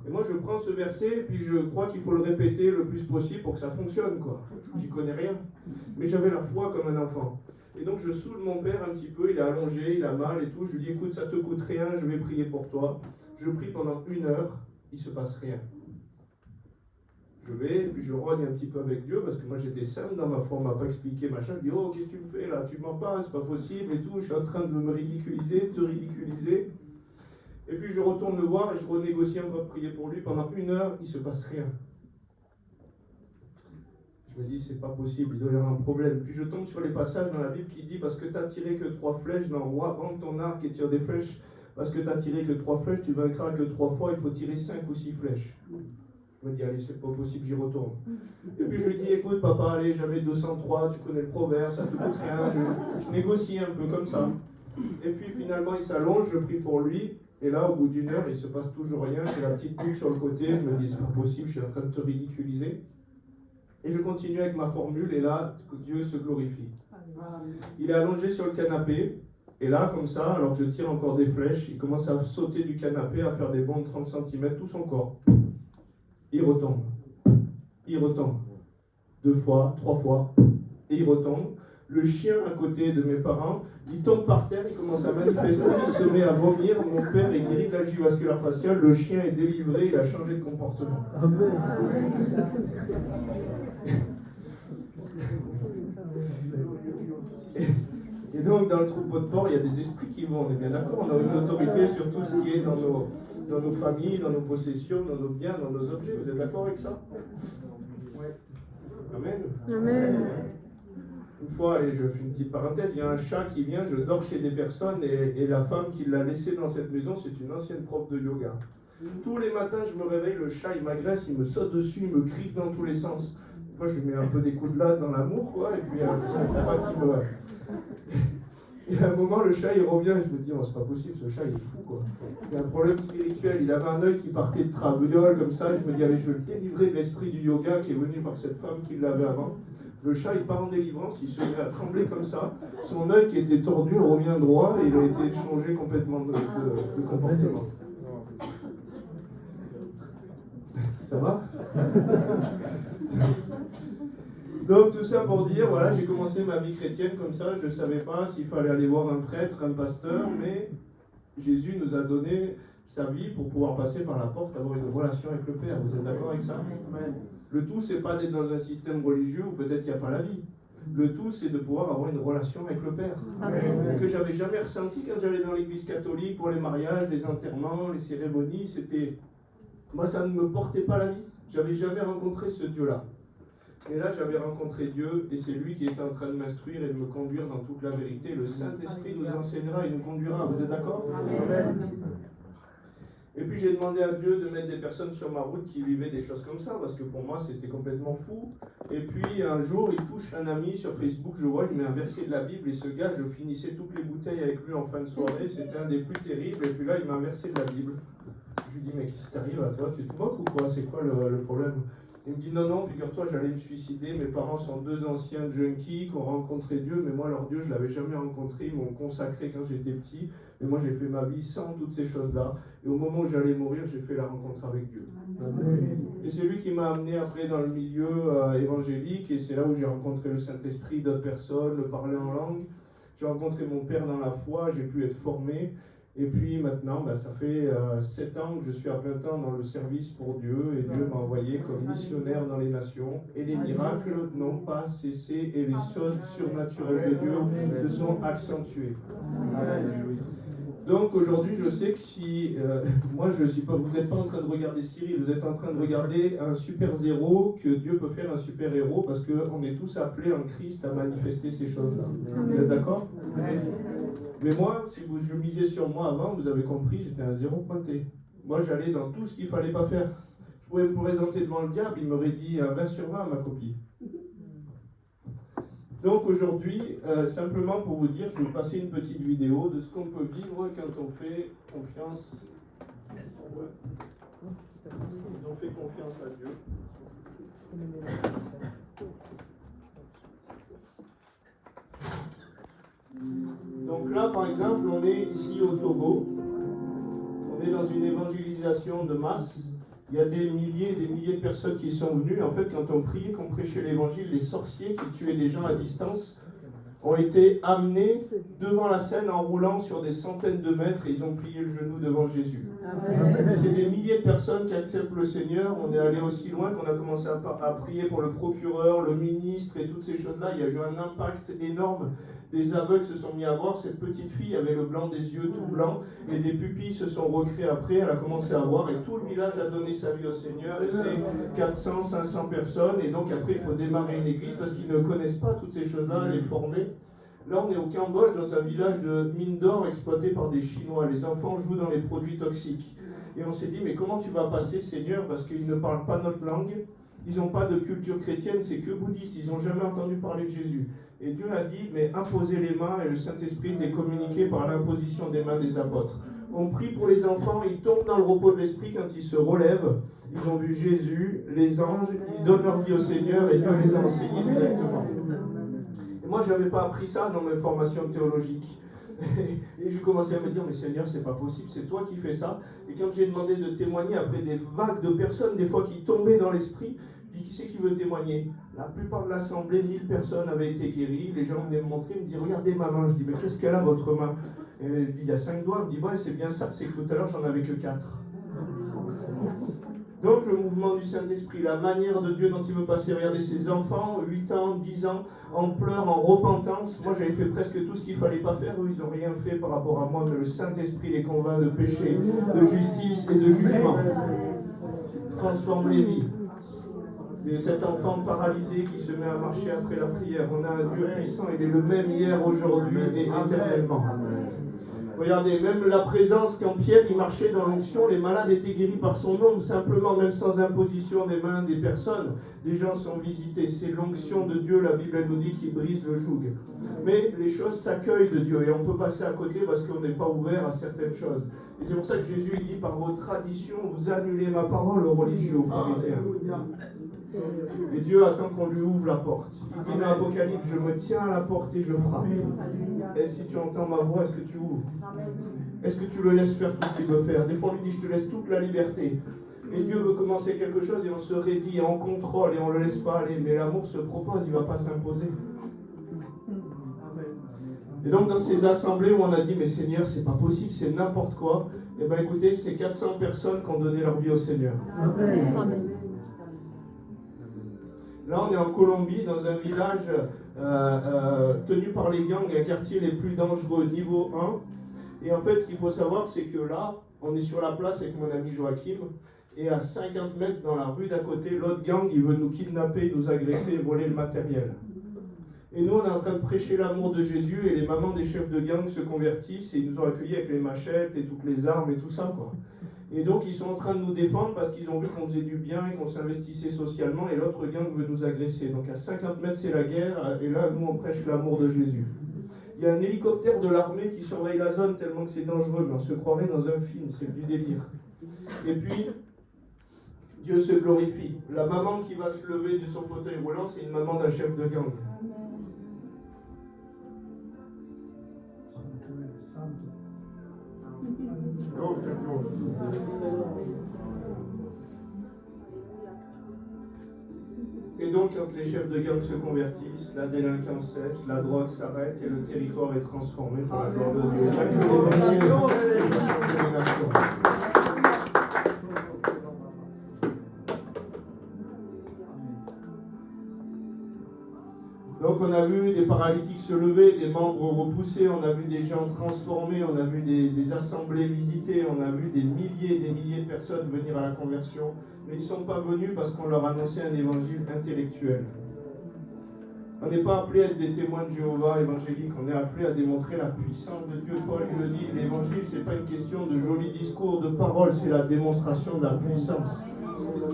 Et moi, je prends ce verset, et puis je crois qu'il faut le répéter le plus possible pour que ça fonctionne, quoi. J'y connais rien. Mais j'avais la foi comme un enfant. Et donc, je saoule mon père un petit peu, il est allongé, il a mal et tout. Je lui dis, écoute, ça te coûte rien, je vais prier pour toi. Je prie pendant 1 heure, il se passe rien. Je vais, et puis je rogne un petit peu avec Dieu, parce que moi j'étais simple dans ma foi, on m'a pas expliqué, machin. Je dis, oh, qu'est-ce que tu me fais là? Tu mens pas, c'est pas possible et tout. Je suis en train de me ridiculiser, de te ridiculiser. Et puis je retourne le voir et je renégocie encore de prier pour lui. Pendant 1 heure, il ne se passe rien. Je me dis, c'est pas possible, il doit y avoir un problème. Puis je tombe sur les passages dans la Bible qui dit, parce que tu n'as tiré que 3 flèches dans le roi, vends ton arc et tire des flèches. Parce que tu n'as tiré que 3 flèches, tu vaincras que 3 fois, il faut tirer 5 ou 6 flèches. Je me dis, allez, c'est pas possible, j'y retourne. Et puis je lui dis, écoute papa, allez, j'avais 203, tu connais le proverbe, ça te coûte rien. Je négocie un peu comme ça. Et puis finalement, il s'allonge, je prie pour lui. Et là, au bout d'1 heure, il ne se passe toujours rien. J'ai la petite boule sur le côté. Je me dis, c'est pas possible, je suis en train de te ridiculiser. Et je continue avec ma formule. Et là, Dieu se glorifie. Il est allongé sur le canapé. Et là, comme ça, alors je tire encore des flèches. Il commence à sauter du canapé, à faire des bonds de 30 cm, tout son corps. Il retombe. Il retombe. 2 fois, 3 fois. Et il retombe. Le chien à côté de mes parents, il tombe par terre, il commence à manifester, il se met à vomir. Mon père est guéri de la givre vasculaire faciale, le chien est délivré, il a changé de comportement. Amen. Et donc, dans le troupeau de porc, il y a des esprits qui vont, on est bien d'accord, on a une autorité sur tout ce qui est dans nos familles, dans nos possessions, dans nos biens, dans nos objets. Vous êtes d'accord avec ça? Amen. Amen. Une fois, et je fais une petite parenthèse, il y a un chat qui vient, je dors chez des personnes et la femme qui l'a laissé dans cette maison, c'est une ancienne prof de yoga. Tous les matins, je me réveille, le chat, il m'agresse, il me saute dessus, il me griffe dans tous les sens. Moi, je lui mets un peu des coups de latte dans l'amour, quoi, et puis je ne pas qui me... Et à un moment, le chat, il revient, et je me dis, oh, c'est pas possible, ce chat, il est fou, quoi. Il y a un problème spirituel, il avait un œil qui partait de traviole, comme ça, je me dis, allez, je vais le délivrer de l'esprit du yoga qui est venu par cette femme qui l'avait avant. Le chat, il part en délivrance, il se met à trembler comme ça. Son œil qui était tordu revient droit et il a été changé complètement de comportement. Ça va? Donc tout ça pour dire, voilà, j'ai commencé ma vie chrétienne comme ça. Je ne savais pas s'il fallait aller voir un prêtre, un pasteur, mais Jésus nous a donné sa vie pour pouvoir passer par la porte, avoir une relation avec le Père. Vous êtes d'accord avec ça? Amen. Le tout, c'est pas d'être dans un système religieux où peut-être il n'y a pas la vie. Le tout, c'est de pouvoir avoir une relation avec le Père. Amen. Que j'avais jamais ressenti quand j'allais dans l'église catholique pour les mariages, les enterrements, les cérémonies. C'était... Moi, ça ne me portait pas la vie. J'avais jamais rencontré ce Dieu-là. Et là, j'avais rencontré Dieu, et c'est lui qui était en train de m'instruire et de me conduire dans toute la vérité. Le Saint-Esprit nous enseignera et nous conduira. Vous êtes d'accord? Amen. Et puis j'ai demandé à Dieu de mettre des personnes sur ma route qui vivaient des choses comme ça, parce que pour moi c'était complètement fou. Et puis un jour il touche un ami sur Facebook, je vois, il met un verset de la Bible, et ce gars, je finissais toutes les bouteilles avec lui en fin de soirée, c'était un des plus terribles, et puis là il met un verset de la Bible. Je lui dis, mais qu'est-ce qui t'arrive à toi? Tu te moques ou quoi? C'est quoi le problème? Il me dit, non, figure-toi, j'allais me suicider, mes parents sont 2 anciens junkies qui ont rencontré Dieu, mais moi leur Dieu je ne l'avais jamais rencontré, ils m'ont consacré quand j'étais petit, mais moi j'ai fait ma vie sans toutes ces choses-là, et au moment où j'allais mourir, j'ai fait la rencontre avec Dieu. Amen. Et c'est lui qui m'a amené après dans le milieu évangélique, et c'est là où j'ai rencontré le Saint-Esprit, d'autres personnes, le parler en langue. J'ai rencontré mon père dans la foi, j'ai pu être formé. Et puis maintenant, ça fait 7 ans que je suis à plein temps dans le service pour Dieu, et Dieu m'a envoyé comme missionnaire dans les nations. Et les miracles n'ont pas cessé, et les choses surnaturelles de Dieu se sont accentuées. Alléluia. Donc aujourd'hui, je sais que si moi je suis pas, vous n'êtes pas en train de regarder Cyril, vous êtes en train de regarder un super zéro que Dieu peut faire un super héros parce qu'on est tous appelés en Christ à manifester ces choses-là. Vous êtes d'accord? Mais moi, si je misais sur moi avant, vous avez compris, j'étais un zéro pointé. Moi, j'allais dans tout ce qu'il fallait pas faire. Je pouvais me présenter devant le diable, il m'aurait dit 20 sur 20 ma copie. Donc aujourd'hui, simplement pour vous dire, je vais vous passer une petite vidéo de ce qu'on peut vivre quand on fait confiance. On fait confiance à Dieu. Donc là, par exemple, on est ici au Togo. On est dans une évangélisation de masse. Il y a des milliers de personnes qui sont venues. En fait, quand on priait, qu'on prêchait l'évangile, les sorciers qui tuaient les gens à distance ont été amenés devant la scène en roulant sur des centaines de mètres et ils ont plié le genou devant Jésus. C'est des milliers de personnes qui acceptent le Seigneur. On est allé aussi loin qu'on a commencé à prier pour le procureur, le ministre et toutes ces choses-là. Il y a eu un impact énorme. Des aveugles se sont mis à voir. Cette petite fille avait le blanc des yeux tout blanc et des pupilles se sont recréées après. Elle a commencé à voir et tout le village a donné sa vie au Seigneur. Et c'est 400, 500 personnes. Et donc après, il faut démarrer une église parce qu'ils ne connaissent pas toutes ces choses-là, les former. Là, on est au Cambodge, dans un village de mine d'or exploité par des Chinois. Les enfants jouent dans les produits toxiques. Et on s'est dit, mais comment tu vas passer, Seigneur, parce qu'ils ne parlent pas notre langue, ils n'ont pas de culture chrétienne, c'est que bouddhiste, ils n'ont jamais entendu parler de Jésus. Et Dieu a dit, mais imposez les mains, et le Saint-Esprit est communiqué par l'imposition des mains des apôtres. On prie pour les enfants, ils tombent dans le repos de l'Esprit quand ils se relèvent. Ils ont vu Jésus, les anges, ils donnent leur vie au Seigneur, et Dieu les a enseignés directement. Et moi, je n'avais pas appris ça dans mes formations théologiques. Et je commençais à me dire, mais Seigneur, c'est pas possible, c'est toi qui fais ça. Et quand j'ai demandé de témoigner, après des vagues de personnes, des fois qui tombaient dans l'esprit, je dis, qui c'est qui veut témoigner? La plupart de l'assemblée, 1000 personnes avaient été guéries. Les gens venaient me montrer, me disent, regardez ma main. Je dis, mais qu'est-ce qu'elle a, votre main? Et je dis, il y a 5 doigts. Elle me dit, ouais, c'est bien ça, c'est que tout à l'heure, j'en avais que 4. Donc le mouvement du Saint-Esprit, la manière de Dieu dont il veut passer, regardez ces enfants, 8 ans, 10 ans, en pleurs, en repentance. Moi j'avais fait presque tout ce qu'il ne fallait pas faire, eux ils n'ont rien fait par rapport à moi, mais le Saint-Esprit les convainc de péché, de justice et de jugement. Transforme les vies. Et cet enfant paralysé qui se met à marcher après la prière, on a un Dieu puissant, il est le même hier, aujourd'hui et éternellement. Regardez, même la présence, quand Pierre il marchait dans l'onction, les malades étaient guéris par son nom, simplement, même sans imposition des mains des personnes. Les gens sont visités. C'est l'onction de Dieu, la Bible elle nous dit, qui brise le joug. Mais les choses s'accueillent de Dieu et on peut passer à côté parce qu'on n'est pas ouvert à certaines choses. Et c'est pour ça que Jésus il dit, par vos traditions, vous annulez ma parole aux religieux, aux pharisiens. Et Dieu attend qu'on lui ouvre la porte. Il dit dans l'Apocalypse, je me tiens à la porte et je frappe. Et si tu entends ma voix, est-ce que tu ouvres? Est-ce que tu le laisses faire tout ce qu'il veut faire? Des fois, on lui dit, je te laisse toute la liberté. Et Dieu veut commencer quelque chose et on se raidit et on contrôle et on ne le laisse pas aller. Mais l'amour se propose, il ne va pas s'imposer. Et donc, dans ces assemblées où on a dit, mais Seigneur, c'est pas possible, c'est n'importe quoi. Et bien écoutez, c'est 400 personnes qui ont donné leur vie au Seigneur. Amen. Là, on est en Colombie, dans un village tenu par les gangs, un quartier les plus dangereux, niveau 1. Et en fait, ce qu'il faut savoir, c'est que là, on est sur la place avec mon ami Joachim, et à 50 mètres dans la rue d'à côté, l'autre gang, il veut nous kidnapper, nous agresser et voler le matériel. Et nous, on est en train de prêcher l'amour de Jésus, et les mamans des chefs de gang se convertissent, et ils nous ont accueillis avec les machettes et toutes les armes et tout ça, quoi. Et donc, ils sont en train de nous défendre parce qu'ils ont vu qu'on faisait du bien et qu'on s'investissait socialement, et l'autre gang veut nous agresser. Donc, à 50 mètres, c'est la guerre, et là, nous, on prêche l'amour de Jésus. Il y a un hélicoptère de l'armée qui surveille la zone tellement que c'est dangereux, mais on se croirait dans un film, c'est du délire. Et puis, Dieu se glorifie. La maman qui va se lever de son fauteuil roulant, c'est une maman d'un chef de gang. Et donc, quand les chefs de gang se convertissent, la délinquance cesse, la drogue s'arrête et le territoire est transformé par la gloire de Dieu. Il n'y a que les nations. Donc on a vu des paralytiques se lever, des membres repoussés, on a vu des gens transformés, on a vu des assemblées visitées, on a vu des milliers et des milliers de personnes venir à la conversion. Mais ils ne sont pas venus parce qu'on leur annonçait un évangile intellectuel. On n'est pas appelé à être des témoins de Jéhovah évangéliques, on est appelé à démontrer la puissance de Dieu. Paul le dit, l'évangile, ce n'est pas une question de jolis discours, de paroles, c'est la démonstration de la puissance.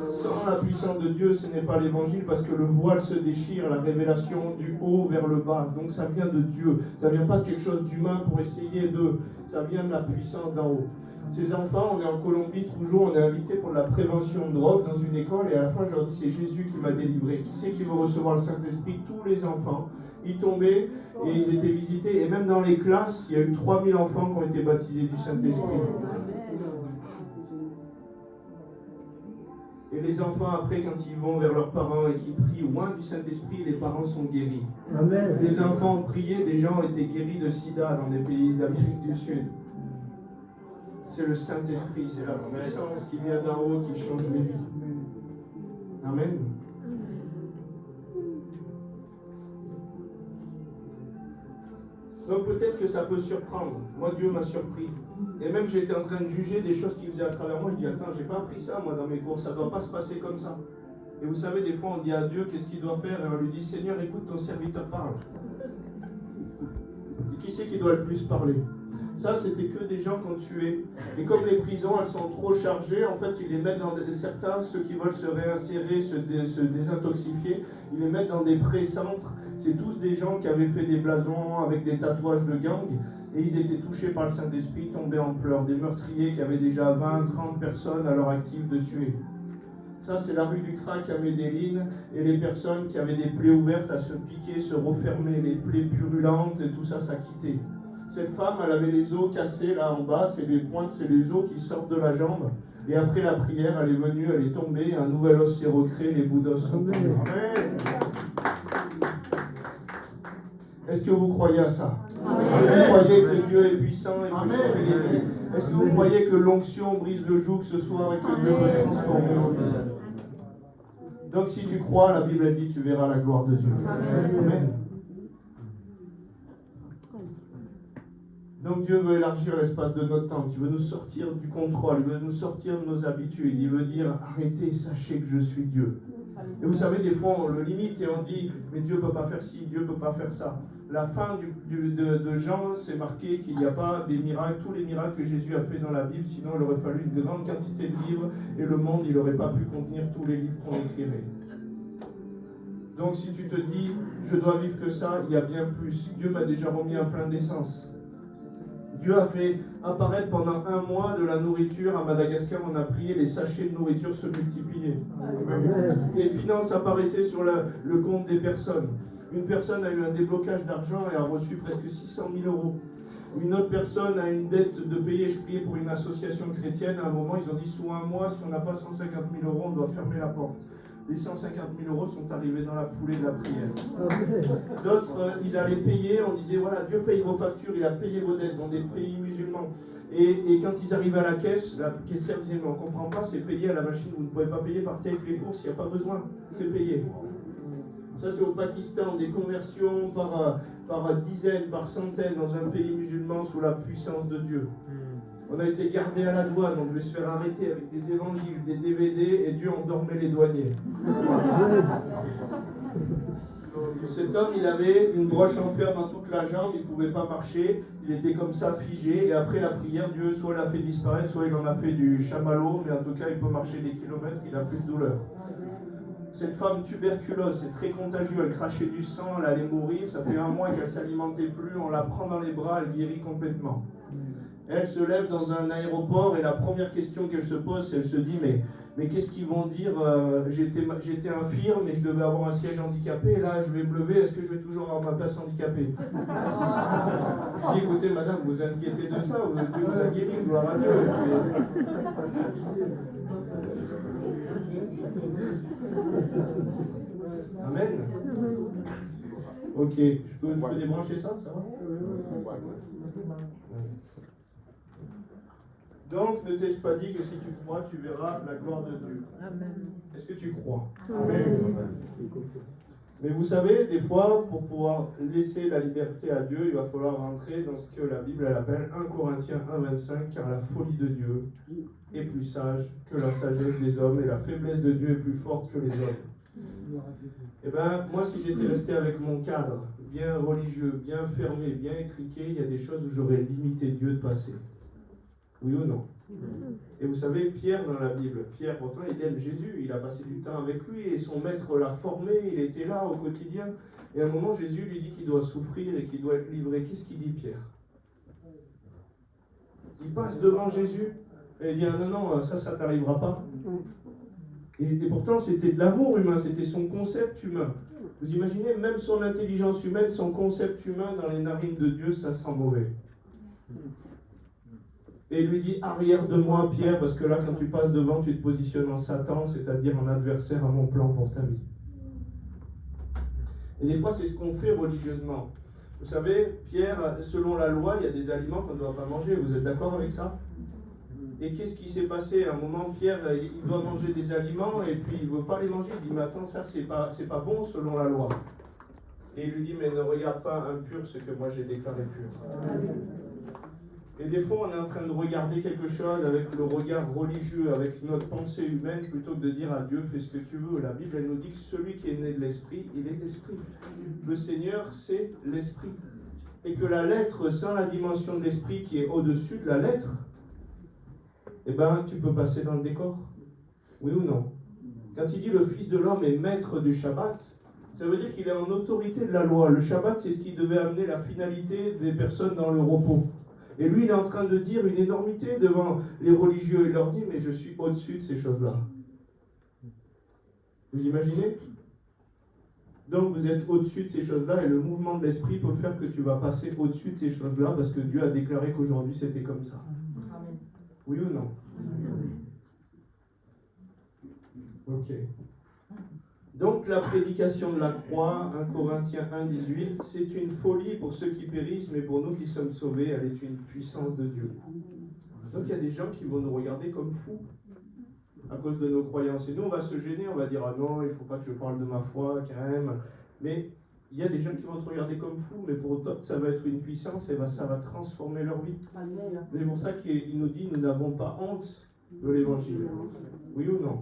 Sans la puissance de Dieu, ce n'est pas l'évangile parce que le voile se déchire, la révélation du haut vers le bas. Donc ça vient de Dieu, ça ne vient pas de quelque chose d'humain pour essayer de... Ça vient de la puissance d'en haut. Ces enfants, on est en Colombie toujours, on est invité pour la prévention de drogue dans une école et à la fin je leur dis c'est Jésus qui m'a délivré. Qui c'est qui veut recevoir le Saint-Esprit? Tous les enfants. Ils tombaient et ils étaient visités. Et même dans les classes, il y a eu 3000 enfants qui ont été baptisés du Saint-Esprit. Et les enfants, après, quand ils vont vers leurs parents et qu'ils prient loin du Saint-Esprit, les parents sont guéris. Amen. Les enfants ont prié, des gens ont été guéris de sida dans des pays d'Amérique du Sud. C'est le Saint-Esprit, c'est la puissance qui vient d'en haut qui change les vies. Amen. Donc peut-être que ça peut surprendre. Moi, Dieu m'a surpris. Et même j'étais en train de juger des choses qu'il faisait à travers moi. Je dis, attends, j'ai pas appris ça, moi, dans mes cours. Ça doit pas se passer comme ça. Et vous savez, des fois, on dit à Dieu, qu'est-ce qu'il doit faire? Et on lui dit, Seigneur, écoute, ton serviteur parle. Et qui c'est qui doit le plus parler? Ça, c'était que des gens qu'on tuait. Et comme les prisons, elles sont trop chargées, en fait, ils les mettent dans certains, ceux qui veulent se réinsérer, se désintoxifier, ils les mettent dans des pré-centres. C'est tous des gens qui avaient fait des blasons avec des tatouages de gang, et ils étaient touchés par le Saint-Esprit, tombés en pleurs. Des meurtriers qui avaient déjà 20, 30 personnes à leur actif de tuer. Ça, c'est la rue du Crac à Medellín, et les personnes qui avaient des plaies ouvertes à se piquer, se refermer, les plaies purulentes, et tout ça, ça quittait. Cette femme, elle avait les os cassés là en bas, c'est les pointes, c'est les os qui sortent de la jambe. Et après la prière, elle est venue, elle est tombée, un nouvel os s'est recréé, les bouts d'os sont tombés. Amen. Est-ce que vous croyez à ça? Est-ce que vous croyez que Dieu est puissant et peut changer les vies? Est-ce que vous croyez que l'onction brise le joug ce soir et que Dieu peut transformer nos vies? Donc si tu crois, la Bible dit, tu verras la gloire de Dieu. Amen. Donc Dieu veut élargir l'espace de notre temps, il veut nous sortir du contrôle, il veut nous sortir de nos habitudes, il veut dire arrêtez, sachez que je suis Dieu. Et vous savez, des fois on le limite et on dit mais Dieu ne peut pas faire ci, Dieu ne peut pas faire ça. La fin de Jean, c'est marqué qu'il n'y a pas des miracles, tous les miracles que Jésus a fait dans la Bible, sinon il aurait fallu une grande quantité de livres et le monde il n'aurait pas pu contenir tous les livres qu'on écrivait. Donc si tu te dis je dois vivre que ça, il y a bien plus. Dieu m'a déjà remis un plein d'essence. Dieu a fait apparaître pendant 1 mois de la nourriture. À Madagascar, on a prié, les sachets de nourriture se multipliaient. Les finances apparaissaient sur le compte des personnes. Une personne a eu un déblocage d'argent et a reçu presque 600 000 euros. Une autre personne a une dette de payer. Je priais pour une association chrétienne. À un moment, ils ont dit sous 1 mois, si on n'a pas 150 000 euros, on doit fermer la porte. Les 150 000 euros sont arrivés dans la foulée de la prière. D'autres, ils allaient payer, on disait, voilà, Dieu paye vos factures, il a payé vos dettes dans des pays musulmans. Et quand ils arrivaient à la caissière disait, mais on ne comprend pas, c'est payé à la machine, vous ne pouvez pas payer, partez avec les courses, il n'y a pas besoin, c'est payé. Ça, c'est au Pakistan, des conversions par dizaines, par centaines dans un pays musulman sous la puissance de Dieu. On a été gardé à la douane, on devait se faire arrêter avec des évangiles, des DVD, et Dieu endormait les douaniers. Cet homme, il avait une broche en fer dans toute la jambe, il ne pouvait pas marcher, il était comme ça figé, et après la prière, Dieu soit l'a fait disparaître, soit il en a fait du chamallow, mais en tout cas, il peut marcher des kilomètres, il n'a plus de douleur. Cette femme tuberculose, c'est très contagieux, elle crachait du sang, elle allait mourir, ça fait 1 mois qu'elle ne s'alimentait plus, on la prend dans les bras, elle guérit complètement. Elle se lève dans un aéroport et la première question qu'elle se pose, elle se dit mais qu'est-ce qu'ils vont dire, j'étais infirme et je devais avoir un siège handicapé, et là je vais me lever, est-ce que je vais toujours avoir ma place handicapée? Je dis écoutez madame, vous inquiétez de ça, Dieu vous a guéri, gloire à Dieu. Amen. Ok, je peux débrancher ça va? Donc, ne t'ai-je pas dit que si tu crois, tu verras la gloire de Dieu? Amen. Est-ce que tu crois? Amen. Mais vous savez, des fois, pour pouvoir laisser la liberté à Dieu, il va falloir rentrer dans ce que la Bible elle appelle 1 Corinthiens 1,25, car la folie de Dieu est plus sage que la sagesse des hommes, et la faiblesse de Dieu est plus forte que les hommes. Eh bien, moi, si j'étais resté avec mon cadre, bien religieux, bien fermé, bien étriqué, il y a des choses où j'aurais limité Dieu de passer. Oui ou non? Et vous savez, Pierre dans la Bible, Pierre pourtant il aime Jésus, il a passé du temps avec lui et son maître l'a formé, il était là au quotidien. Et à un moment, Jésus lui dit qu'il doit souffrir et qu'il doit être livré. Qu'est-ce qu'il dit, Pierre? Il passe devant Jésus et il dit non, non, ça t'arrivera pas. Et pourtant, c'était de l'amour humain, c'était son concept humain. Vous imaginez, même son intelligence humaine, son concept humain dans les narines de Dieu, ça sent mauvais. Et il lui dit, arrière de moi, Pierre, parce que là, quand tu passes devant, tu te positionnes en Satan, c'est-à-dire en adversaire à mon plan pour ta vie. Et des fois, c'est ce qu'on fait religieusement. Vous savez, Pierre, selon la loi, il y a des aliments qu'on ne doit pas manger. Vous êtes d'accord avec ça? Et qu'est-ce qui s'est passé? À un moment, Pierre, il doit manger des aliments et puis il ne veut pas les manger. Il dit, mais attends, ça, c'est pas bon selon la loi. Et il lui dit, mais ne regarde pas impur ce que moi j'ai déclaré pur. Et des fois, on est en train de regarder quelque chose avec le regard religieux, avec notre pensée humaine, plutôt que de dire à Dieu, fais ce que tu veux. La Bible, elle nous dit que celui qui est né de l'Esprit, il est Esprit. Le Seigneur, c'est l'Esprit. Et que la lettre, sans la dimension de l'Esprit qui est au-dessus de la lettre, eh bien, tu peux passer dans le décor. Oui ou non? Quand il dit le Fils de l'homme est maître du Shabbat, ça veut dire qu'il est en autorité de la loi. Le Shabbat, c'est ce qui devait amener la finalité des personnes dans le repos. Et lui, il est en train de dire une énormité devant les religieux. Il leur dit, mais je suis au-dessus de ces choses-là. Vous imaginez? Donc vous êtes au-dessus de ces choses-là et le mouvement de l'esprit peut faire que tu vas passer au-dessus de ces choses-là parce que Dieu a déclaré qu'aujourd'hui c'était comme ça. Amen. Oui ou non? Ok. Donc la prédication de la croix, 1 Corinthiens 1,18, c'est une folie pour ceux qui périssent, mais pour nous qui sommes sauvés, elle est une puissance de Dieu. Donc il y a des gens qui vont nous regarder comme fous à cause de nos croyances. Et nous, on va se gêner, on va dire, ah non, il ne faut pas que je parle de ma foi, quand même. Mais il y a des gens qui vont te regarder comme fou, mais pour d'autres, ça va être une puissance et ça va transformer leur vie. C'est pour ça qu'il nous dit, nous n'avons pas honte de l'évangile. Oui ou non?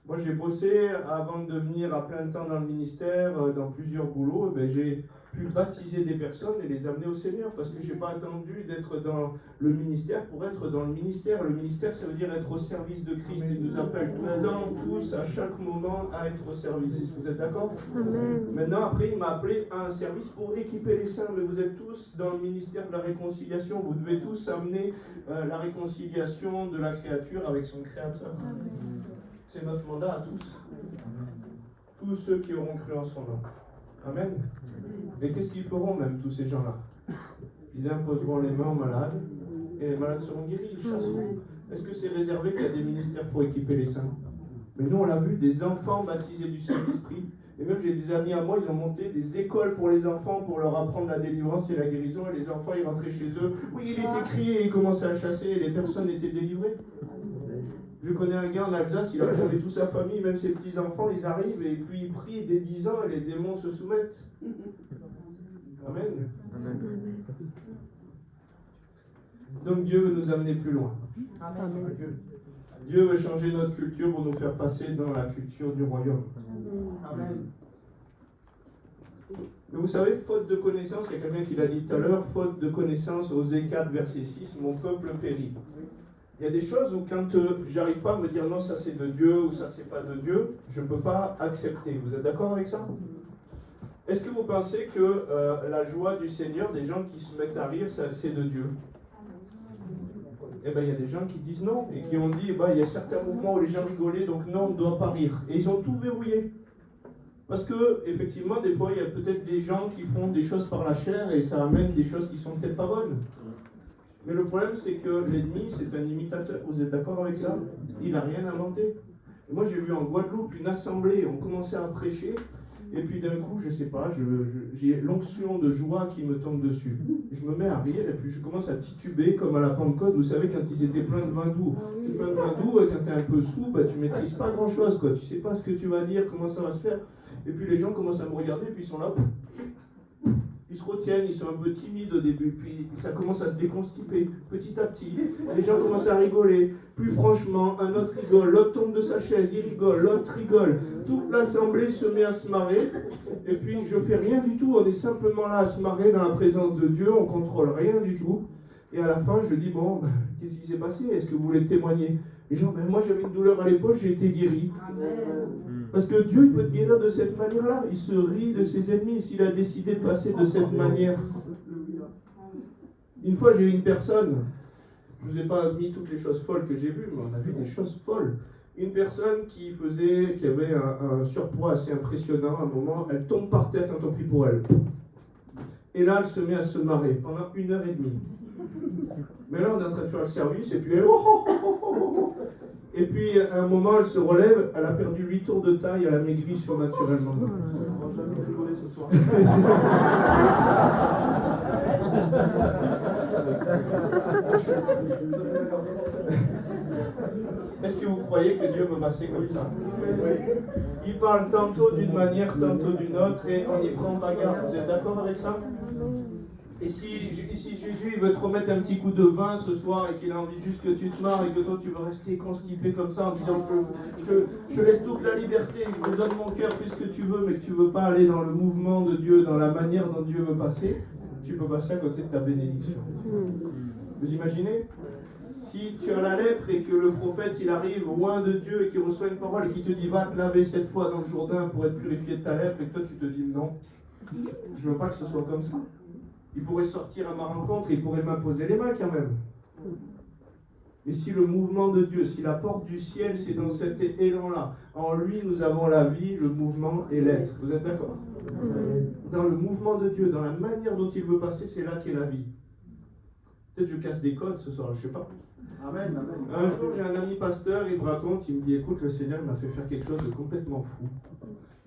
Moi, j'ai bossé avant de devenir à plein temps dans le ministère, dans plusieurs boulots. J'ai pu baptiser des personnes et les amener au Seigneur parce que je n'ai pas attendu d'être dans le ministère pour être dans le ministère. Le ministère, ça veut dire être au service de Christ. Il nous appelle tout le temps, tous, à chaque moment, à être au service. Vous êtes d'accord? Maintenant, après, il m'a appelé à un service pour équiper les saints. Mais vous êtes tous dans le ministère de la réconciliation. Vous devez tous amener la réconciliation de la créature avec son Créateur. C'est notre mandat à tous. Tous ceux qui auront cru en son nom. Amen. Et qu'est-ce qu'ils feront même, tous ces gens-là? Ils imposeront les mains aux malades, et les malades seront guéris, ils chasseront. Est-ce que c'est réservé qu'il y a des ministères pour équiper les saints? Mais nous, on l'a vu, des enfants baptisés du Saint-Esprit. Et même j'ai des amis à moi, ils ont monté des écoles pour les enfants pour leur apprendre la délivrance et la guérison. Et les enfants, ils rentraient chez eux. Oui, il était crié, ils commençaient à chasser, et les personnes étaient délivrées. Je connais un gars en Alsace, il a trouvé toute sa famille, même ses petits-enfants, ils arrivent et puis ils prient dès 10 ans et les démons se soumettent. Amen. Amen. Donc Dieu veut nous amener plus loin. Amen. Dieu veut changer notre culture pour nous faire passer dans la culture du royaume. Amen. Mais vous savez, faute de connaissance, il y a quelqu'un qui l'a dit tout à l'heure, faute de connaissance, Osée 4, verset 6, mon peuple périt. Il y a des choses où quand j'arrive pas à me dire non, ça c'est de Dieu ou ça c'est pas de Dieu, je ne peux pas accepter. Vous êtes d'accord avec ça? Est-ce que vous pensez que la joie du Seigneur, des gens qui se mettent à rire, c'est de Dieu? Eh bien, il y a des gens qui disent non et qui ont dit, il y a certains mouvements où les gens rigolaient, donc non, on ne doit pas rire. Et ils ont tout verrouillé. Parce que, effectivement, des fois, il y a peut-être des gens qui font des choses par la chair et ça amène des choses qui sont peut-être pas bonnes. Mais le problème, c'est que l'ennemi, c'est un imitateur. Vous êtes d'accord avec ça? Il n'a rien inventé. Et moi, j'ai vu en Guadeloupe une assemblée, on commençait à prêcher, Et puis d'un coup, je sais pas, j'ai l'onction de joie qui me tombe dessus. Je me mets à rire et puis je commence à tituber comme à la Pentecôte. Vous savez, quand ils étaient pleins de vin doux. T'es plein de vin doux et quand t'es un peu sous, bah, tu maîtrises pas grand chose, quoi. Tu sais pas ce que tu vas dire, comment ça va se faire. Et puis les gens commencent à me regarder et puis ils sont là. Ils se retiennent, ils sont un peu timides au début, puis ça commence à se déconstiper petit à petit. Les gens commencent à rigoler. Plus franchement, un autre rigole, l'autre tombe de sa chaise, il rigole, l'autre rigole. Toute l'assemblée se met à se marrer. Et puis je fais rien du tout, on est simplement là à se marrer dans la présence de Dieu, on contrôle rien du tout. Et à la fin, je dis, bon, qu'est-ce qui s'est passé? Est-ce que vous voulez témoigner? Les gens, moi j'avais une douleur à l'épaule, j'ai été guéri. Parce que Dieu, il peut te guérir de cette manière-là. Il se rit de ses ennemis s'il a décidé de passer de cette manière. Une fois, j'ai eu une personne, je ne vous ai pas mis toutes les choses folles que j'ai vues, mais on a vu des choses folles. Une personne qui avait un surpoids assez impressionnant, à un moment, elle tombe par terre quand on prie pour elle. Et là, elle se met à se marrer pendant 1h30. Mais là, on est en train de faire le service, et puis elle... Et puis, à un moment, elle se relève, elle a perdu 8 tours de taille, elle a maigri surnaturellement. On va jamais rigoler ce soir. Est-ce que vous croyez que Dieu peut passer comme ça? Il parle tantôt d'une manière, tantôt d'une autre, et on y prend bagarre. Vous êtes d'accord avec ça? Et si Jésus il veut te remettre un petit coup de vin ce soir et qu'il a envie juste que tu te marres et que toi tu veux rester constipé comme ça en disant je laisse toute la liberté, je te donne mon cœur, fais ce que tu veux, mais que tu ne veux pas aller dans le mouvement de Dieu, dans la manière dont Dieu veut passer, tu peux passer à côté de ta bénédiction. Vous imaginez? Si tu as la lèpre et que le prophète il arrive loin de Dieu et qu'il reçoit une parole et qu'il te dit va te laver 7 fois dans le Jourdain pour être purifié de ta lèpre et que toi tu te dis non, je veux pas que ce soit comme ça. Il pourrait sortir à ma rencontre et il pourrait m'imposer les mains quand même. Mais si le mouvement de Dieu, si la porte du ciel, c'est dans cet élan-là, en lui nous avons la vie, le mouvement et l'être. Vous êtes d'accord? Dans le mouvement de Dieu, dans la manière dont il veut passer, c'est là qu'est la vie. Peut-être je casse des codes ce soir, je sais pas. Amen, amen. Un jour, j'ai un ami pasteur, il me raconte, il me dit, écoute, le Seigneur m'a fait faire quelque chose de complètement fou.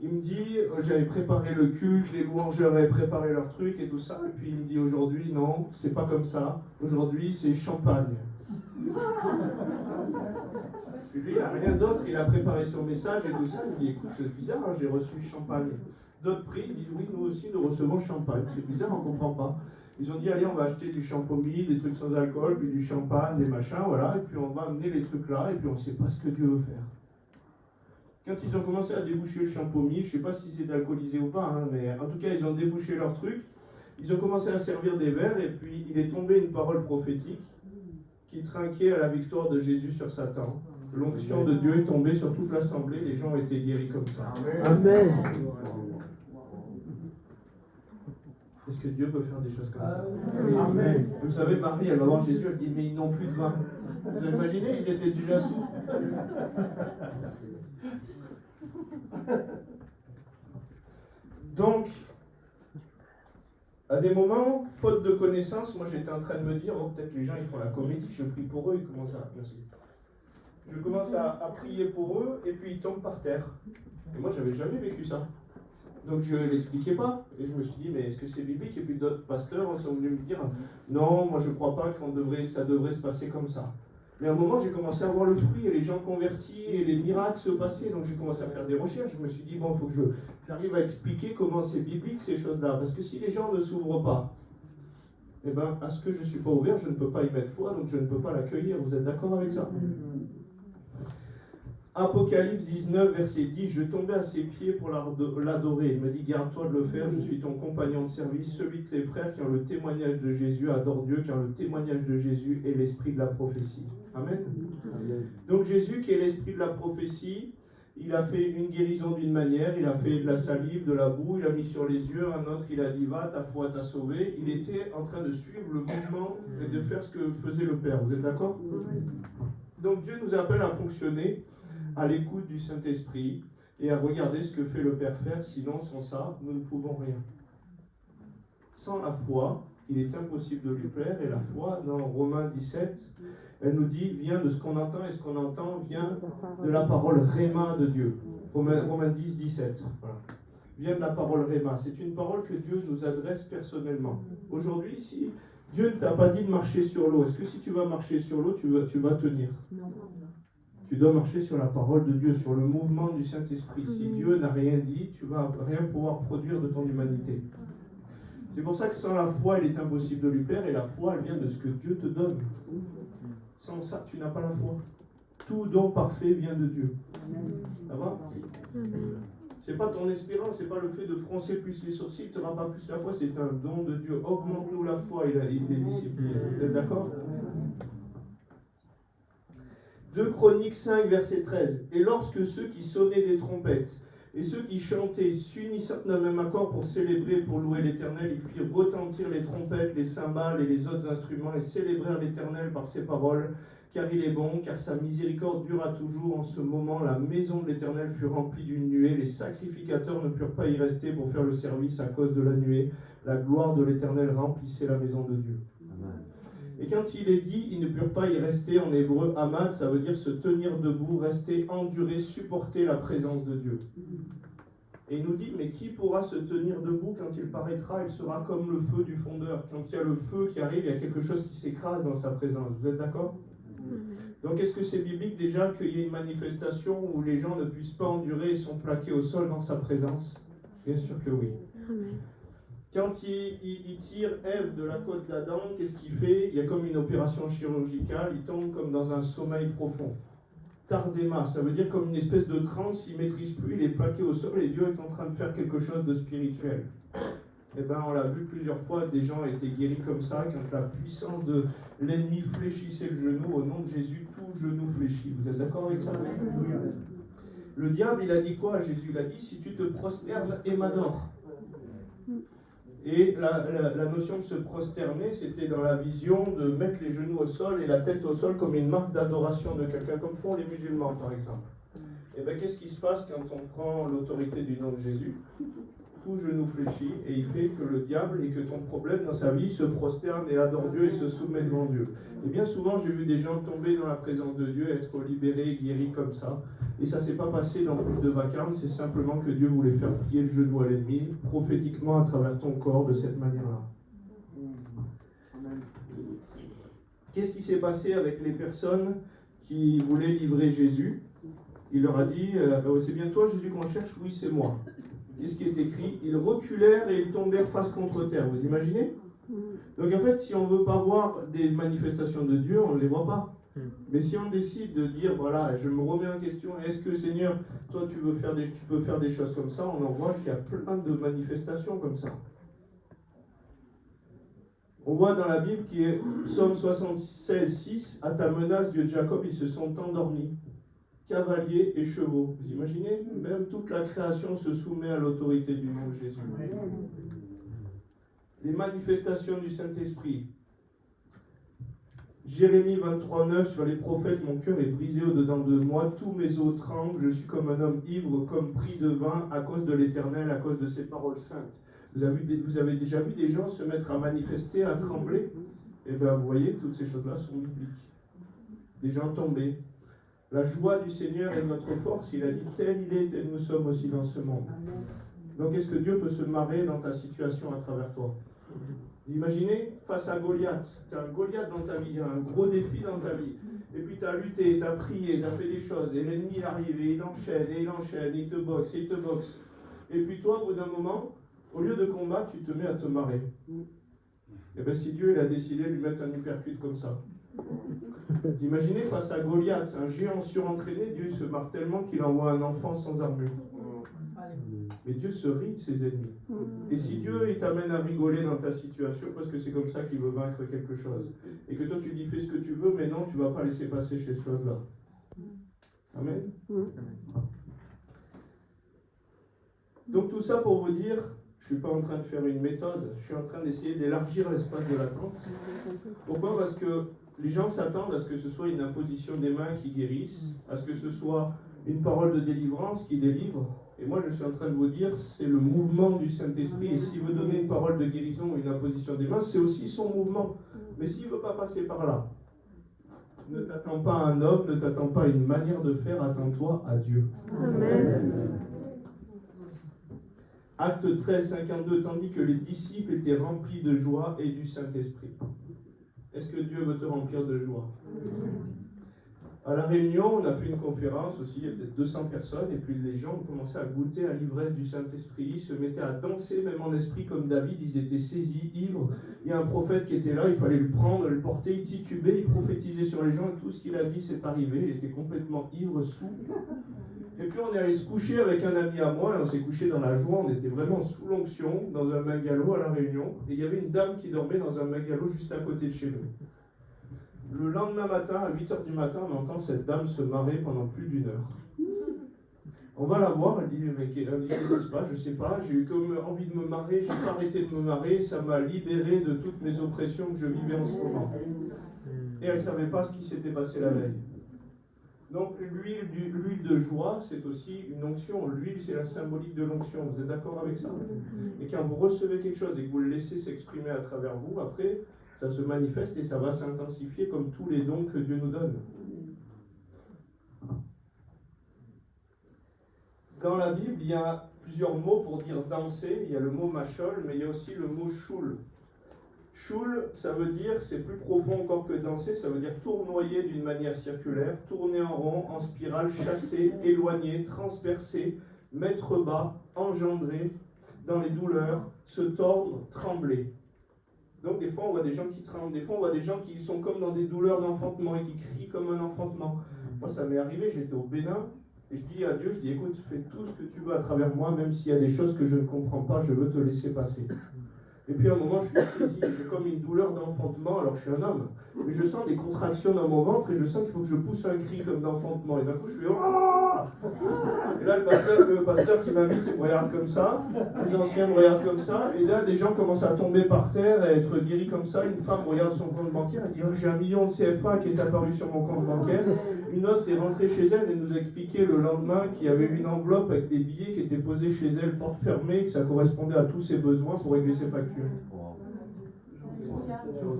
Il me dit, j'avais préparé le culte, les louangeurs avaient préparé leur truc et tout ça, et puis il me dit aujourd'hui, non, c'est pas comme ça, aujourd'hui c'est champagne. Et lui, il n'a rien d'autre, il a préparé son message et tout ça, il me dit, écoute, c'est bizarre, hein, j'ai reçu champagne. D'autres prix, ils disent, oui, nous aussi nous recevons champagne, c'est bizarre, on ne comprend pas. Ils ont dit, allez, on va acheter du champomis, des trucs sans alcool, puis du champagne, des machins, voilà, et puis on va amener les trucs là, et puis on ne sait pas ce que Dieu veut faire. Quand ils ont commencé à déboucher le champomis, je ne sais pas si c'est alcoolisé ou pas, hein, mais en tout cas, ils ont débouché leur truc, ils ont commencé à servir des verres, et puis il est tombé une parole prophétique qui trinquait à la victoire de Jésus sur Satan. L'onction de Dieu est tombée sur toute l'assemblée, les gens ont été guéris comme ça. Amen. Est-ce que Dieu peut faire des choses comme ça? Amen. Vous savez, Marie, elle va voir Jésus, elle dit, mais ils n'ont plus de vin. Vous imaginez, ils étaient déjà sous. Donc, à des moments, faute de connaissances, moi j'étais en train de me dire, oh, peut-être les gens ils font la comédie, je prie pour eux, ils commencent à... Merci. Je commence à prier pour eux, et puis ils tombent par terre. Et moi j'avais jamais vécu ça. Donc je ne l'expliquais pas. Et je me suis dit, mais est-ce que c'est biblique? Et puis d'autres pasteurs sont venus me dire, non, moi je ne crois pas que ça devrait se passer comme ça. Mais à un moment, j'ai commencé à voir le fruit et les gens convertis et les miracles se passaient. Donc j'ai commencé à faire des recherches. Je me suis dit, bon, il faut que j'arrive à expliquer comment c'est biblique ces choses-là. Parce que si les gens ne s'ouvrent pas, eh bien, à ce que je ne suis pas ouvert, je ne peux pas y mettre foi, donc je ne peux pas l'accueillir. Vous êtes d'accord avec ça? Apocalypse 19, verset 10, je tombais à ses pieds pour l'adorer. Il me dit, garde-toi de le faire, je suis ton compagnon de service, celui de tes frères qui ont le témoignage de Jésus, adore Dieu, car le témoignage de Jésus est l'esprit de la prophétie. Amen. Amen. Donc Jésus, qui est l'esprit de la prophétie, il a fait une guérison d'une manière, il a fait de la salive, de la boue, il a mis sur les yeux, un autre il a dit, va, ta foi t'a sauvé. Il était en train de suivre le mouvement et de faire ce que faisait le Père. Vous êtes d'accord? Donc Dieu nous appelle à fonctionner à l'écoute du Saint-Esprit et à regarder ce que fait le Père faire, sinon sans ça, nous ne pouvons rien. Sans la foi, il est impossible de lui plaire, et la foi, dans Romains 17, elle nous dit, vient de ce qu'on entend, et ce qu'on entend vient de la parole Réma de Dieu. Romains 10, 17. Voilà. vient de la parole Réma. C'est une parole que Dieu nous adresse personnellement. Aujourd'hui, si Dieu ne t'a pas dit de marcher sur l'eau, est-ce que si tu vas marcher sur l'eau, tu vas tenir? Non. Tu dois marcher sur la parole de Dieu, sur le mouvement du Saint-Esprit. Si Dieu n'a rien dit, tu ne vas rien pouvoir produire de ton humanité. C'est pour ça que sans la foi, il est impossible de lui plaire, et la foi, elle vient de ce que Dieu te donne. Sans ça, tu n'as pas la foi. Tout don parfait vient de Dieu. Ça va? C'est pas ton espérance, c'est pas le fait de froncer plus les sourcils qui te rend pas plus la foi, c'est un don de Dieu. Augmente-nous la foi, il est discipliné. Vous êtes d'accord? 2 Chroniques 5, verset 13. Et lorsque ceux qui sonnaient des trompettes et ceux qui chantaient s'unissant d'un même accord pour célébrer, pour louer l'Éternel, ils firent retentir les trompettes, les cymbales et les autres instruments et célébrèrent l'Éternel par ses paroles, car il est bon, car sa miséricorde dura toujours. En ce moment, la maison de l'Éternel fut remplie d'une nuée. Les sacrificateurs ne purent pas y rester pour faire le service à cause de la nuée. La gloire de l'Éternel remplissait la maison de Dieu. Amen. Et quand il est dit, ils ne purent pas y rester, en hébreu, amad, ça veut dire se tenir debout, rester, endurer, supporter la présence de Dieu. Et il nous dit, mais qui pourra se tenir debout quand il paraîtra? Il sera comme le feu du fondeur. Quand il y a le feu qui arrive, il y a quelque chose qui s'écrase dans sa présence. Vous êtes d'accord? Donc est-ce que c'est biblique déjà qu'il y ait une manifestation où les gens ne puissent pas endurer et sont plaqués au sol dans sa présence? Bien sûr que oui. Quand il tire Ève de la côte d'Adam, qu'est-ce qu'il fait? Il y a comme une opération chirurgicale, il tombe comme dans un sommeil profond. Tardema, ça veut dire comme une espèce de transe, il ne maîtrise plus, il est plaqué au sol et Dieu est en train de faire quelque chose de spirituel. Eh bien, on l'a vu plusieurs fois, des gens étaient guéris comme ça, quand la puissance de l'ennemi fléchissait le genou, au nom de Jésus, tout genou fléchit. Vous êtes d'accord avec ça? Le diable, il a dit quoi à Jésus? Il a dit, si tu te prosternes et m'adores. Et la notion de se prosterner, c'était dans la vision de mettre les genoux au sol et la tête au sol comme une marque d'adoration de quelqu'un, comme font les musulmans par exemple. Et bien qu'est-ce qui se passe quand on prend l'autorité du nom de Jésus? Tout genou fléchit et il fait que le diable et que ton problème dans sa vie se prosterne et adore Dieu et se soumet devant Dieu. Et bien souvent j'ai vu des gens tomber dans la présence de Dieu, être libérés, guéris comme ça. Et ça ne s'est pas passé dans plus de vacarme, c'est simplement que Dieu voulait faire plier le genou à l'ennemi, prophétiquement à travers ton corps de cette manière-là. Qu'est-ce qui s'est passé avec les personnes qui voulaient livrer Jésus? Il leur a dit, c'est bien toi Jésus qu'on cherche? Oui, c'est moi. Qu'est-ce qui est écrit? Ils reculèrent et ils tombèrent face contre terre. Vous imaginez? Donc en fait, si on ne veut pas voir des manifestations de Dieu, on ne les voit pas. Mais si on décide de dire, voilà, je me remets en question, est-ce que Seigneur, toi tu peux faire des choses comme ça, on en voit qu'il y a plein de manifestations comme ça. On voit dans la Bible qui est Psaume 76, 6, à ta menace, Dieu de Jacob, ils se sont endormis. Cavaliers et chevaux. Vous imaginez? Même toute la création se soumet à l'autorité du nom de Jésus. Les manifestations du Saint-Esprit. Jérémie 23, 9, sur les prophètes, mon cœur est brisé au-dedans de moi, tous mes os tremblent, je suis comme un homme ivre, comme pris de vin, à cause de l'Éternel, à cause de ses paroles saintes. Vous avez déjà vu des gens se mettre à manifester, à trembler? Eh bien, vous voyez, toutes ces choses-là sont bibliques. Des gens tombés. La joie du Seigneur est notre force. Il a dit, tel il est, tel nous sommes aussi dans ce monde. Donc, est-ce que Dieu peut se marrer dans ta situation à travers toi? Imaginez, face à Goliath, tu as un Goliath dans ta vie, un gros défi dans ta vie. Et puis tu as lutté, tu as prié, tu as fait des choses. Et l'ennemi arrive, et il enchaîne, il te boxe, il te boxe. Et puis toi, au bout d'un moment, au lieu de combattre, tu te mets à te marrer. Et bien si Dieu il a décidé de lui mettre un uppercut comme ça. Imaginez face à Goliath, un géant surentraîné, Dieu se marre tellement qu'il envoie un enfant sans armure. Mais Dieu se rit de ses ennemis. Et si Dieu il t'amène à rigoler dans ta situation, parce que c'est comme ça qu'il veut vaincre quelque chose, et que toi tu dis fais ce que tu veux, mais non, tu ne vas pas laisser passer ces choses-là. Amen. Donc tout ça pour vous dire, je ne suis pas en train de faire une méthode, je suis en train d'essayer d'élargir l'espace de l'attente. Pourquoi? Parce que les gens s'attendent à ce que ce soit une imposition des mains qui guérisse, à ce que ce soit une parole de délivrance qui délivre. Et moi, je suis en train de vous dire, c'est le mouvement du Saint-Esprit. Et s'il veut donner une parole de guérison ou une imposition des mains, c'est aussi son mouvement. Mais s'il ne veut pas passer par là, ne t'attends pas à un homme, ne t'attends pas à une manière de faire, attends-toi à Dieu. Amen. Acte 13, 52, tandis que les disciples étaient remplis de joie et du Saint-Esprit. Est-ce que Dieu veut te remplir de joie? À La Réunion, on a fait une conférence aussi, il y a peut-être 200 personnes, et puis les gens ont commencé à goûter à l'ivresse du Saint-Esprit, ils se mettaient à danser, même en esprit comme David, ils étaient saisis, ivres. Il y a un prophète qui était là, il fallait le prendre, le porter, il titubait, il prophétisait sur les gens, et tout ce qu'il a dit s'est arrivé, il était complètement ivre, sous. Et puis on est allé se coucher avec un ami à moi, et on s'est couché dans la joie, on était vraiment sous l'onction, dans un bungalow à La Réunion, et il y avait une dame qui dormait dans un bungalow juste à côté de chez nous. Le lendemain matin, à 8h du matin, on entend cette dame se marrer pendant plus d'1 heure. On va la voir, elle dit, mais qu'est-ce qui se passe? Je sais pas, j'ai eu comme envie de me marrer, j'ai pas arrêté de me marrer, ça m'a libéré de toutes mes oppressions que je vivais en ce moment. Et elle savait pas ce qui s'était passé la veille. Donc l'huile de joie, c'est aussi une onction. L'huile, c'est la symbolique de l'onction. Vous êtes d'accord avec ça? Et quand vous recevez quelque chose et que vous le laissez s'exprimer à travers vous, après, ça se manifeste et ça va s'intensifier comme tous les dons que Dieu nous donne. Dans la Bible, il y a plusieurs mots pour dire danser. Il y a le mot machol, mais il y a aussi le mot choul. Choul, ça veut dire, c'est plus profond encore que danser, ça veut dire tournoyer d'une manière circulaire, tourner en rond, en spirale, chasser, éloigner, transpercer, mettre bas, engendrer, dans les douleurs, se tordre, trembler. Donc des fois on voit des gens qui tremblent, des fois on voit des gens qui sont comme dans des douleurs d'enfantement et qui crient comme un enfantement. Moi ça m'est arrivé, j'étais au Bénin et je dis à Dieu, je dis écoute, fais tout ce que tu veux à travers moi, même s'il y a des choses que je ne comprends pas, je veux te laisser passer. Et puis à un moment je suis saisi, j'ai comme une douleur d'enfantement, alors je suis un homme, mais je sens des contractions dans mon ventre et je sens qu'il faut que je pousse un cri comme d'enfantement. Et d'un coup je fais oh! Et là le pasteur qui m'invite, il me regarde comme ça, les anciens me regardent comme ça, et là des gens commencent à tomber par terre et à être guéris comme ça. Une femme regarde son compte bancaire, elle dit oh, j'ai 1 million de CFA qui est apparu sur mon compte bancaire. Une autre est rentrée chez elle et nous a expliqué le lendemain qu'il y avait une enveloppe avec des billets qui étaient posés chez elle, porte fermée, que ça correspondait à tous ses besoins pour régler ses factures.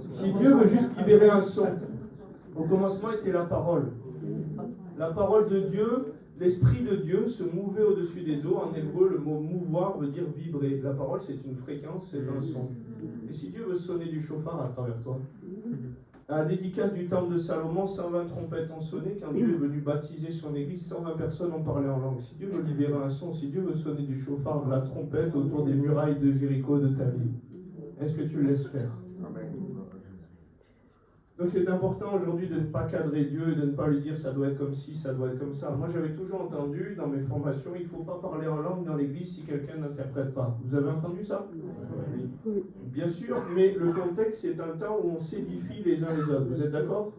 Si Dieu veut juste libérer un son, au commencement était la parole. La parole de Dieu, l'Esprit de Dieu se mouvait au-dessus des eaux. En hébreu, le mot mouvoir veut dire vibrer. La parole, c'est une fréquence, c'est un son. Et si Dieu veut sonner du chauffard à travers toi, à la dédicace du temple de Salomon, 120 trompettes ont sonné. Quand Dieu est venu baptiser son église, 120 personnes ont parlé en langue. Si Dieu veut libérer un son, si Dieu veut sonner du chauffard, de la trompette autour des murailles de Jéricho de ta vie, est-ce que tu le laisses faire? Donc c'est important aujourd'hui de ne pas cadrer Dieu, de ne pas lui dire ça doit être comme ci, ça doit être comme ça. Moi j'avais toujours entendu dans mes formations, il ne faut pas parler en langue dans l'église si quelqu'un n'interprète pas. Vous avez entendu ça? Oui. Bien sûr, mais le contexte c'est un temps où on s'édifie les uns les autres. Vous êtes d'accord?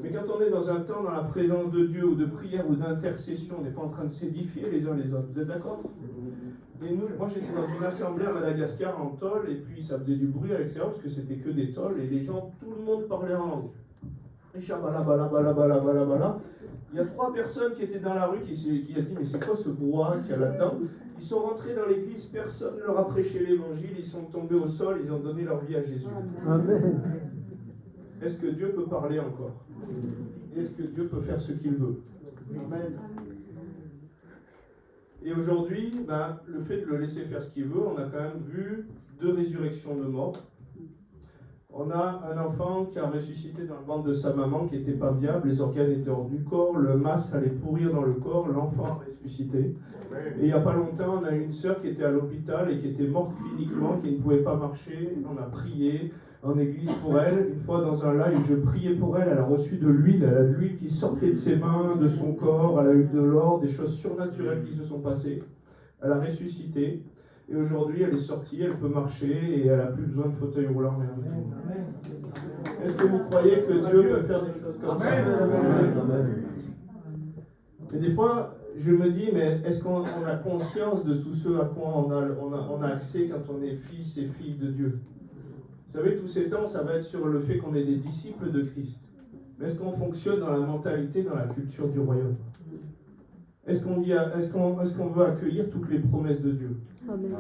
Mais quand on est dans un temps dans la présence de Dieu ou de prière ou d'intercession, on n'est pas en train de s'édifier les uns les autres. Vous êtes d'accord? Et moi j'étais dans une assemblée à Madagascar en tôle, et puis ça faisait du bruit à l'extérieur parce que c'était que des tôles, et les gens, tout le monde parlait en langue. Et bala. Il y a 3 personnes qui étaient dans la rue qui a dit mais c'est quoi ce brouhaha qu'il y a là-dedans? Ils sont rentrés dans l'église, personne ne leur a prêché l'évangile, ils sont tombés au sol, ils ont donné leur vie à Jésus. Amen. Est-ce que Dieu peut parler encore? Est-ce que Dieu peut faire ce qu'il veut? Amen. Et aujourd'hui, le fait de le laisser faire ce qu'il veut, on a quand même vu 2 résurrections de morts. On a un enfant qui a ressuscité dans le ventre de sa maman, qui n'était pas viable, les organes étaient hors du corps, le masque allait pourrir dans le corps, l'enfant a ressuscité. Et il n'y a pas longtemps, on a une sœur qui était à l'hôpital et qui était morte cliniquement, qui ne pouvait pas marcher. On a prié en église pour elle. Une fois dans un live, je priais pour elle, elle a reçu de l'huile, elle a de l'huile qui sortait de ses mains, de son corps, elle a eu de l'or, des choses surnaturelles qui se sont passées. Elle a ressuscité. Et aujourd'hui, elle est sortie, elle peut marcher et elle n'a plus besoin de fauteuil roulant. Est-ce que vous croyez que Dieu peut faire des choses comme ça? Amen. Et des fois, je me dis, mais est-ce qu'on a conscience de tout ce à quoi on a accès quand on est fils et filles de Dieu? Vous savez, tous ces temps, ça va être sur le fait qu'on est des disciples de Christ. Mais est-ce qu'on fonctionne dans la mentalité, dans la culture du royaume? Est-ce qu'on veut accueillir toutes les promesses de Dieu? Amen.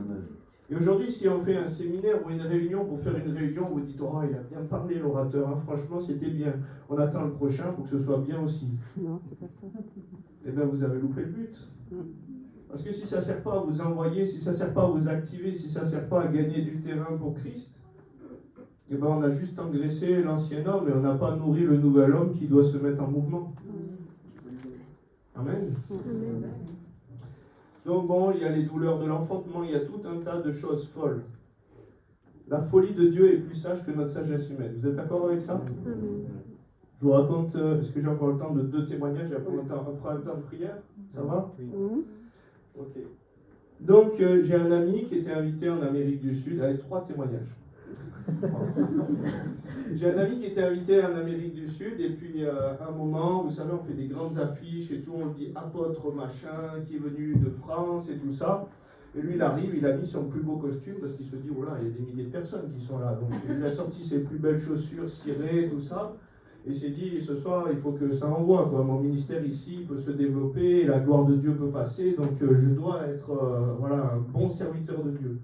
Et aujourd'hui, si on fait un séminaire ou une réunion, pour faire une réunion, vous dites, oh, il a bien parlé l'orateur, hein, franchement, c'était bien. On attend le prochain pour que ce soit bien aussi. Non, c'est pas ça. Eh bien, vous avez loupé le but. Parce que si ça ne sert pas à vous envoyer, si ça ne sert pas à vous activer, si ça ne sert pas à gagner du terrain pour Christ, eh ben on a juste engraissé l'ancien homme et on n'a pas nourri le nouvel homme qui doit se mettre en mouvement. Amen. Donc bon, il y a les douleurs de l'enfantement, il y a tout un tas de choses folles. La folie de Dieu est plus sage que notre sagesse humaine. Vous êtes d'accord avec ça? Je vous raconte, est-ce que j'ai encore le temps de 2 témoignages et après on fera un temps de prière? Ça va? Ok. Donc j'ai un ami qui était invité en Amérique du Sud avec 3 témoignages. J'ai un ami qui était invité en Amérique du Sud et puis à un moment, vous savez, on fait des grandes affiches et tout, on dit apôtre machin qui est venu de France et tout ça. Et lui, il arrive, il a mis son plus beau costume parce qu'il se dit, oh là, il y a des milliers de personnes qui sont là. Donc il a sorti ses plus belles chaussures cirées, tout ça. Et il s'est dit, ce soir, il faut que ça envoie, quoi. Mon ministère ici peut se développer, la gloire de Dieu peut passer, donc je dois être voilà, un bon serviteur de Dieu.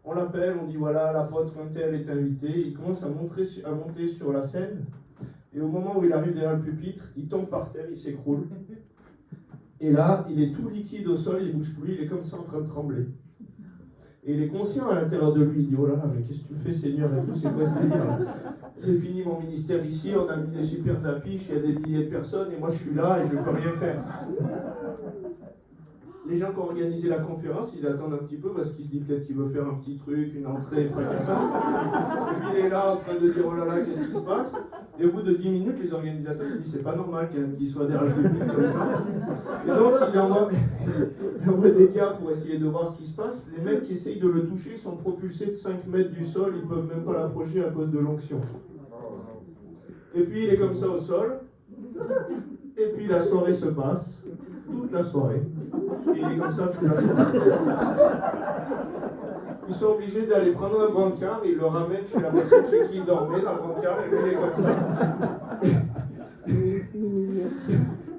On l'appelle, on dit, voilà, l'apôtre Intel est invité. Il commence à monter sur la scène. Et au moment où il arrive derrière le pupitre, il tombe par terre, il s'écroule. Et là, il est tout liquide au sol, il ne bouge plus, il est comme ça en train de trembler. Et il est conscient à l'intérieur de lui, il dit, oh là là, mais qu'est-ce que tu me fais, Seigneur, et tout, c'est quoi ce délire? C'est fini mon ministère ici, on a mis des super affiches, il y a des milliers de personnes, et moi je suis là et je ne peux rien faire. Les gens qui ont organisé la conférence, ils attendent un petit peu parce qu'ils se disent peut-être qu'il veut faire un petit truc, une entrée fracassante. Et puis il est là en train de dire, oh là là, qu'est-ce qui se passe? Et au bout de 10 minutes, les organisateurs ils disent, c'est pas normal qu'il soit derrière le public comme ça. Et donc il envoie des gars pour essayer de voir ce qui se passe. Les mecs qui essayent de le toucher sont propulsés de 5 mètres du sol, ils ne peuvent même pas l'approcher à cause de l'onction. Et puis il est comme ça au sol. Et puis la soirée se passe, toute la soirée. Et il est comme ça toute la soirée. Ils sont obligés d'aller prendre un brancard, ils le ramènent chez la personne chez qui il dormait dans le brancard, et lui il est comme ça.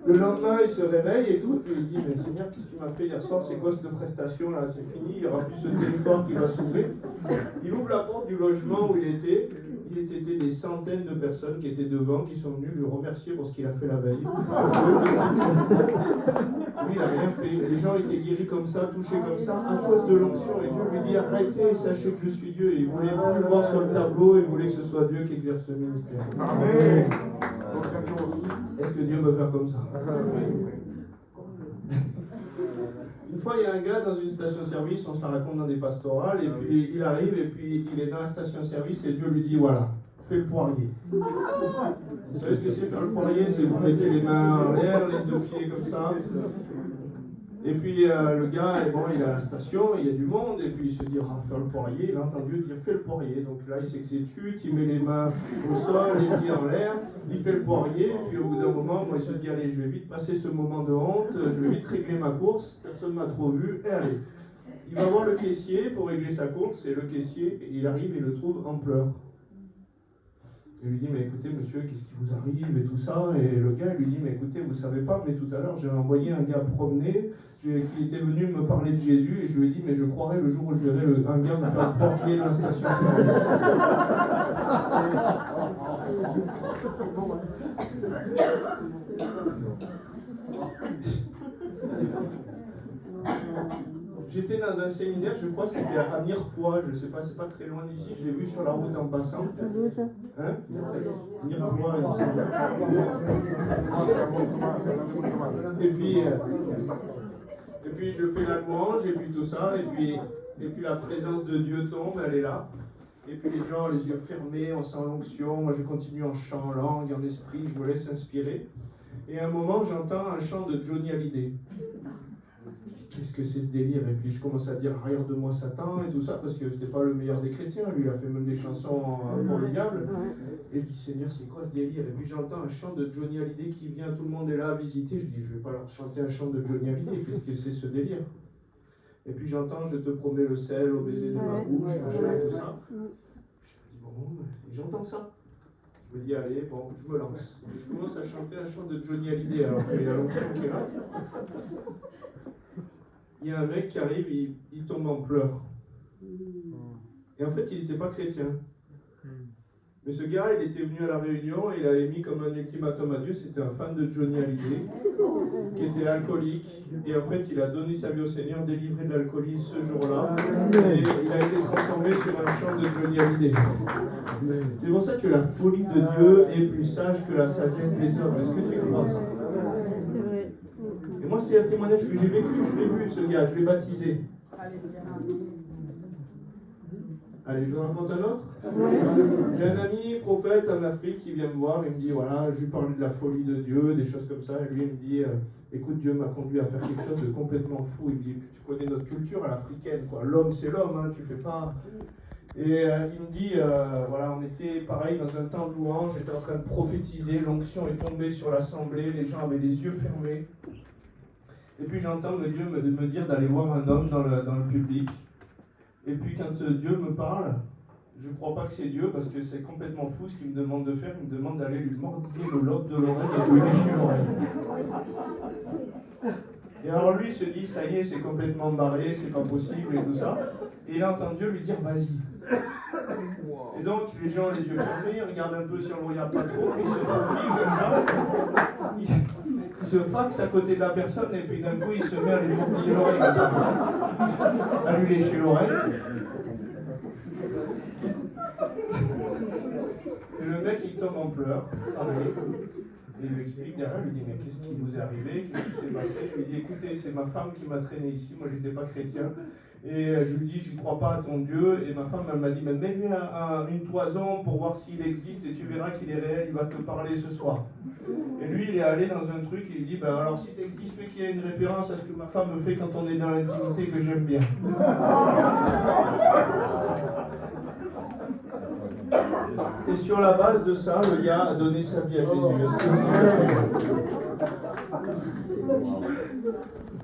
Le lendemain, il se réveille et tout, et puis il dit, mais Seigneur, qu'est-ce que tu m'as fait hier soir? C'est quoi cette prestation là? C'est fini, il n'y aura plus ce territoire qui va s'ouvrir. Il ouvre la porte du logement où il était des centaines de personnes qui étaient devant, qui sont venues lui remercier pour ce qu'il a fait la veille. Lui, il n'a rien fait. Les gens étaient guéris comme ça, touchés comme ça, à cause de l'onction. Et Dieu lui dit, arrêtez, sachez que je suis Dieu. Et il voulait plus le voir sur le tableau, il voulait que ce soit Dieu qui exerce ce ministère. Amen. Est-ce que Dieu peut faire comme ça? Une fois, il y a un gars dans une station-service, on se la raconte dans des pastorales, et puis il arrive, et puis il est dans la station-service, et Dieu lui dit, voilà, fais le poirier. Vous savez ce que c'est faire le poirier? C'est vous mettez les mains en l'air, les 2 pieds comme ça. Et puis le gars, bon, il est à la station, il y a du monde, et puis il se dit, ah, faire le poirier, il a entendu dire, fais le poirier. Donc là, il s'exécute, il met les mains au sol, les pieds en l'air, il fait le poirier, et puis au bout d'un moment, il se dit, allez, je vais vite passer ce moment de honte, je vais vite régler ma course, personne ne m'a trop vu, et allez. Il va voir le caissier pour régler sa course, et le caissier, il arrive, il le trouve en pleurs. Il lui dit, mais écoutez, monsieur, qu'est-ce qui vous arrive et tout ça? Et le gars lui dit, mais écoutez, vous savez pas, mais tout à l'heure, j'ai envoyé un gars promener qui était venu me parler de Jésus, et je lui ai dit, mais je croirais le jour où je verrai un gars me faire poirier dans la station-service. J'étais dans un séminaire, je crois que c'était à Mirepoix, je ne sais pas, c'est pas très loin d'ici, je l'ai vu sur la route en passant. Hein? Mirepoix, il me semble. Et puis je fais la louange, et puis tout ça, et puis la présence de Dieu tombe, elle est là. Et puis les gens, les yeux fermés, on sent l'onction, moi je continue en chant, en langue, en esprit, je me laisse inspirer. Et à un moment, j'entends un chant de Johnny Hallyday. Qu'est-ce que c'est ce délire? Et puis je commence à dire arrière de moi Satan et tout ça, parce que c'était pas le meilleur des chrétiens, lui il a fait même des chansons pour le diable. Et je dis Seigneur, c'est quoi ce délire? Et puis j'entends un chant de Johnny Hallyday qui vient, tout le monde est là à visiter. Je dis je vais pas leur chanter un chant de Johnny Hallyday, qu'est-ce que c'est ce délire? Et puis j'entends je te promets le sel au baiser de ma bouche, machin et tout ça. Je me dis bon, et j'entends ça. Je me dis allez, bon, je me lance. Et je commence à chanter un chant de Johnny Hallyday alors qu'il y a l'onction qui est là. Il y a un mec qui arrive, il tombe en pleurs. Et en fait, il n'était pas chrétien. Mais ce gars, il était venu à la réunion et il avait mis comme un ultimatum à Dieu. C'était un fan de Johnny Hallyday, qui était alcoolique. Et en fait, il a donné sa vie au Seigneur, délivré de l'alcoolisme ce jour-là. Et il a été transformé sur un chant de Johnny Hallyday. C'est pour ça que la folie de Dieu est plus sage que la sagesse des hommes. Est-ce que tu crois ça? Et moi, c'est un témoignage que j'ai vécu. Je l'ai vu, ce gars. Je l'ai baptisé. Allez, je vous en raconte un autre. J'ai un ami prophète en Afrique qui vient me voir, il me dit, voilà, je lui parle de la folie de Dieu, des choses comme ça, et lui il me dit, écoute, Dieu m'a conduit à faire quelque chose de complètement fou. Il me dit, tu connais notre culture à l'africaine, quoi. L'homme c'est l'homme, hein, tu fais pas... Et il me dit, voilà, on était pareil dans un temps de louange, j'étais en train de prophétiser, l'onction est tombée sur l'assemblée, les gens avaient les yeux fermés. Et puis j'entends le Dieu me dire d'aller voir un homme dans le public. Et puis quand Dieu me parle, je ne crois pas que c'est Dieu parce que c'est complètement fou ce qu'il me demande de faire. Il me demande d'aller lui mordiller le lobe de l'oreille et de lui lécher l'oreille. Et alors lui se dit, ça y est, c'est complètement barré, c'est pas possible et tout ça. Et il entend Dieu lui dire, vas-y. Et donc les gens les yeux fermés, ils regardent un peu si on ne regarde pas trop, puis ils se faufilent comme ça. Il se faxe à côté de la personne et puis d'un coup il se met à lui mordiller l'oreille, à lui lécher l'oreille. Et le mec il tombe en pleurs. Et il lui explique derrière, il lui dit mais qu'est-ce qui vous est arrivé, qu'est-ce qui s'est passé? Je lui dis écoutez, c'est ma femme qui m'a traîné ici, moi j'étais pas chrétien. Et je lui dis je ne crois pas à ton Dieu. Et ma femme elle m'a dit mais mets-lui une toison pour voir s'il existe et tu verras qu'il est réel, il va te parler ce soir. Et lui il est allé dans un truc, il dit ben alors si tu existes, fais qu'il y a une référence à ce que ma femme me fait quand on est dans l'intimité que j'aime bien. Et sur la base de ça, le gars a donné sa vie à Jésus.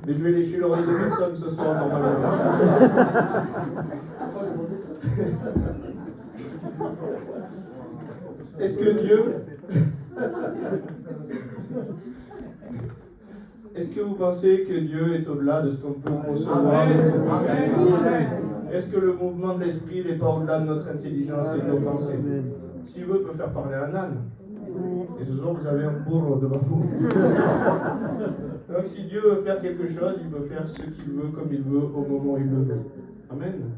Mais je vais lécher l'oreille de personne ce soir, normalement. Est-ce que Dieu... Est-ce que vous pensez que Dieu est au-delà de ce qu'on peut concevoir? Est-ce que le mouvement de l'esprit n'est pas au-delà de notre intelligence et de nos pensées? S'il veut, il peut faire parler un âne. Et ce soir, vous avez un bourreau devant vous. Donc, si Dieu veut faire quelque chose, il peut faire ce qu'il veut, comme il veut, au moment où il le veut. Amen.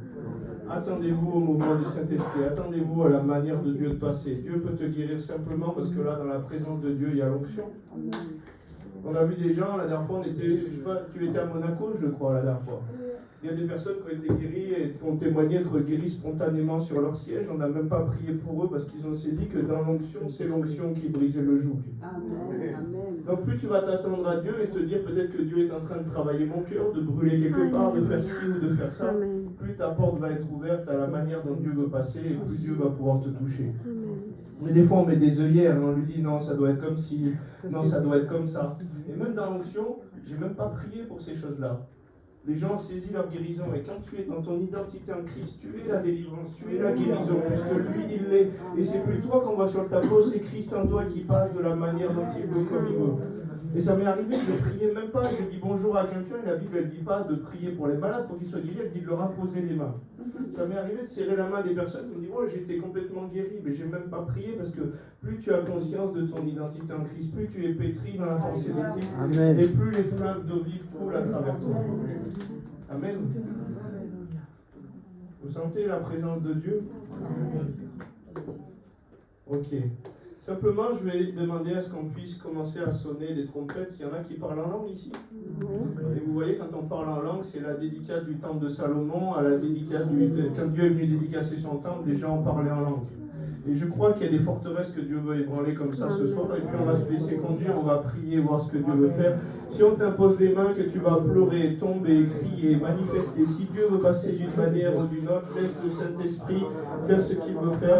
Attendez-vous au mouvement du Saint-Esprit. Attendez-vous à la manière de Dieu de passer. Dieu peut te guérir simplement parce que là, dans la présence de Dieu, il y a l'onction. On a vu des gens, la dernière fois, on était, je sais pas, tu étais à Monaco, je crois, la dernière fois. Il y a des personnes qui ont été guéries et qui ont témoigné être guéries spontanément sur leur siège. On n'a même pas prié pour eux parce qu'ils ont saisi que dans l'onction, c'est l'onction qui brisait le joug. Donc plus tu vas t'attendre à Dieu et te dire peut-être que Dieu est en train de travailler mon cœur, de brûler quelque part, de faire ci ou de faire ça, plus ta porte va être ouverte à la manière dont Dieu veut passer et plus Dieu va pouvoir te toucher. Mais des fois on met des œillères, on lui dit non ça doit être comme ci, non ça doit être comme ça. Et même dans l'onction, j'ai même pas prié pour ces choses-là. Les gens saisissent leur guérison et quand tu es dans ton identité en Christ, tu es la délivrance, tu es la guérison, puisque lui il l'est. Et c'est plus toi qu'on voit sur le tableau, c'est Christ en toi qui passe de la manière dont il veut, comme il veut. Et ça m'est arrivé, je ne priais même pas, je dis bonjour à quelqu'un, et la Bible elle ne dit pas de prier pour les malades pour qu'ils soient guéris, elle dit de leur imposer les mains. Ça m'est arrivé de serrer la main des personnes qui me disent oh j'étais complètement guéri, mais j'ai même pas prié parce que plus tu as conscience de ton identité en Christ, plus tu es pétri dans la pensée de Christ, et plus les fleuves d'eau vive coulent à travers toi. Amen. Vous sentez la présence de Dieu? Ok. Simplement, je vais demander à ce qu'on puisse commencer à sonner des trompettes. Il y en a qui parlent en langue ici. Et vous voyez, quand on parle en langue, c'est la dédicace du temple de Salomon, à la dédicace quand Dieu est venu dédicacer son temple, les gens ont parlé en langue. Et je crois qu'il y a des forteresses que Dieu veut ébranler comme ça ce soir. Et puis on va se laisser conduire, on va prier, voir ce que Dieu veut faire. Si on t'impose les mains, que tu vas pleurer, tomber, crier, manifester. Si Dieu veut passer d'une manière ou d'une autre, laisse le Saint-Esprit faire ce qu'il veut faire.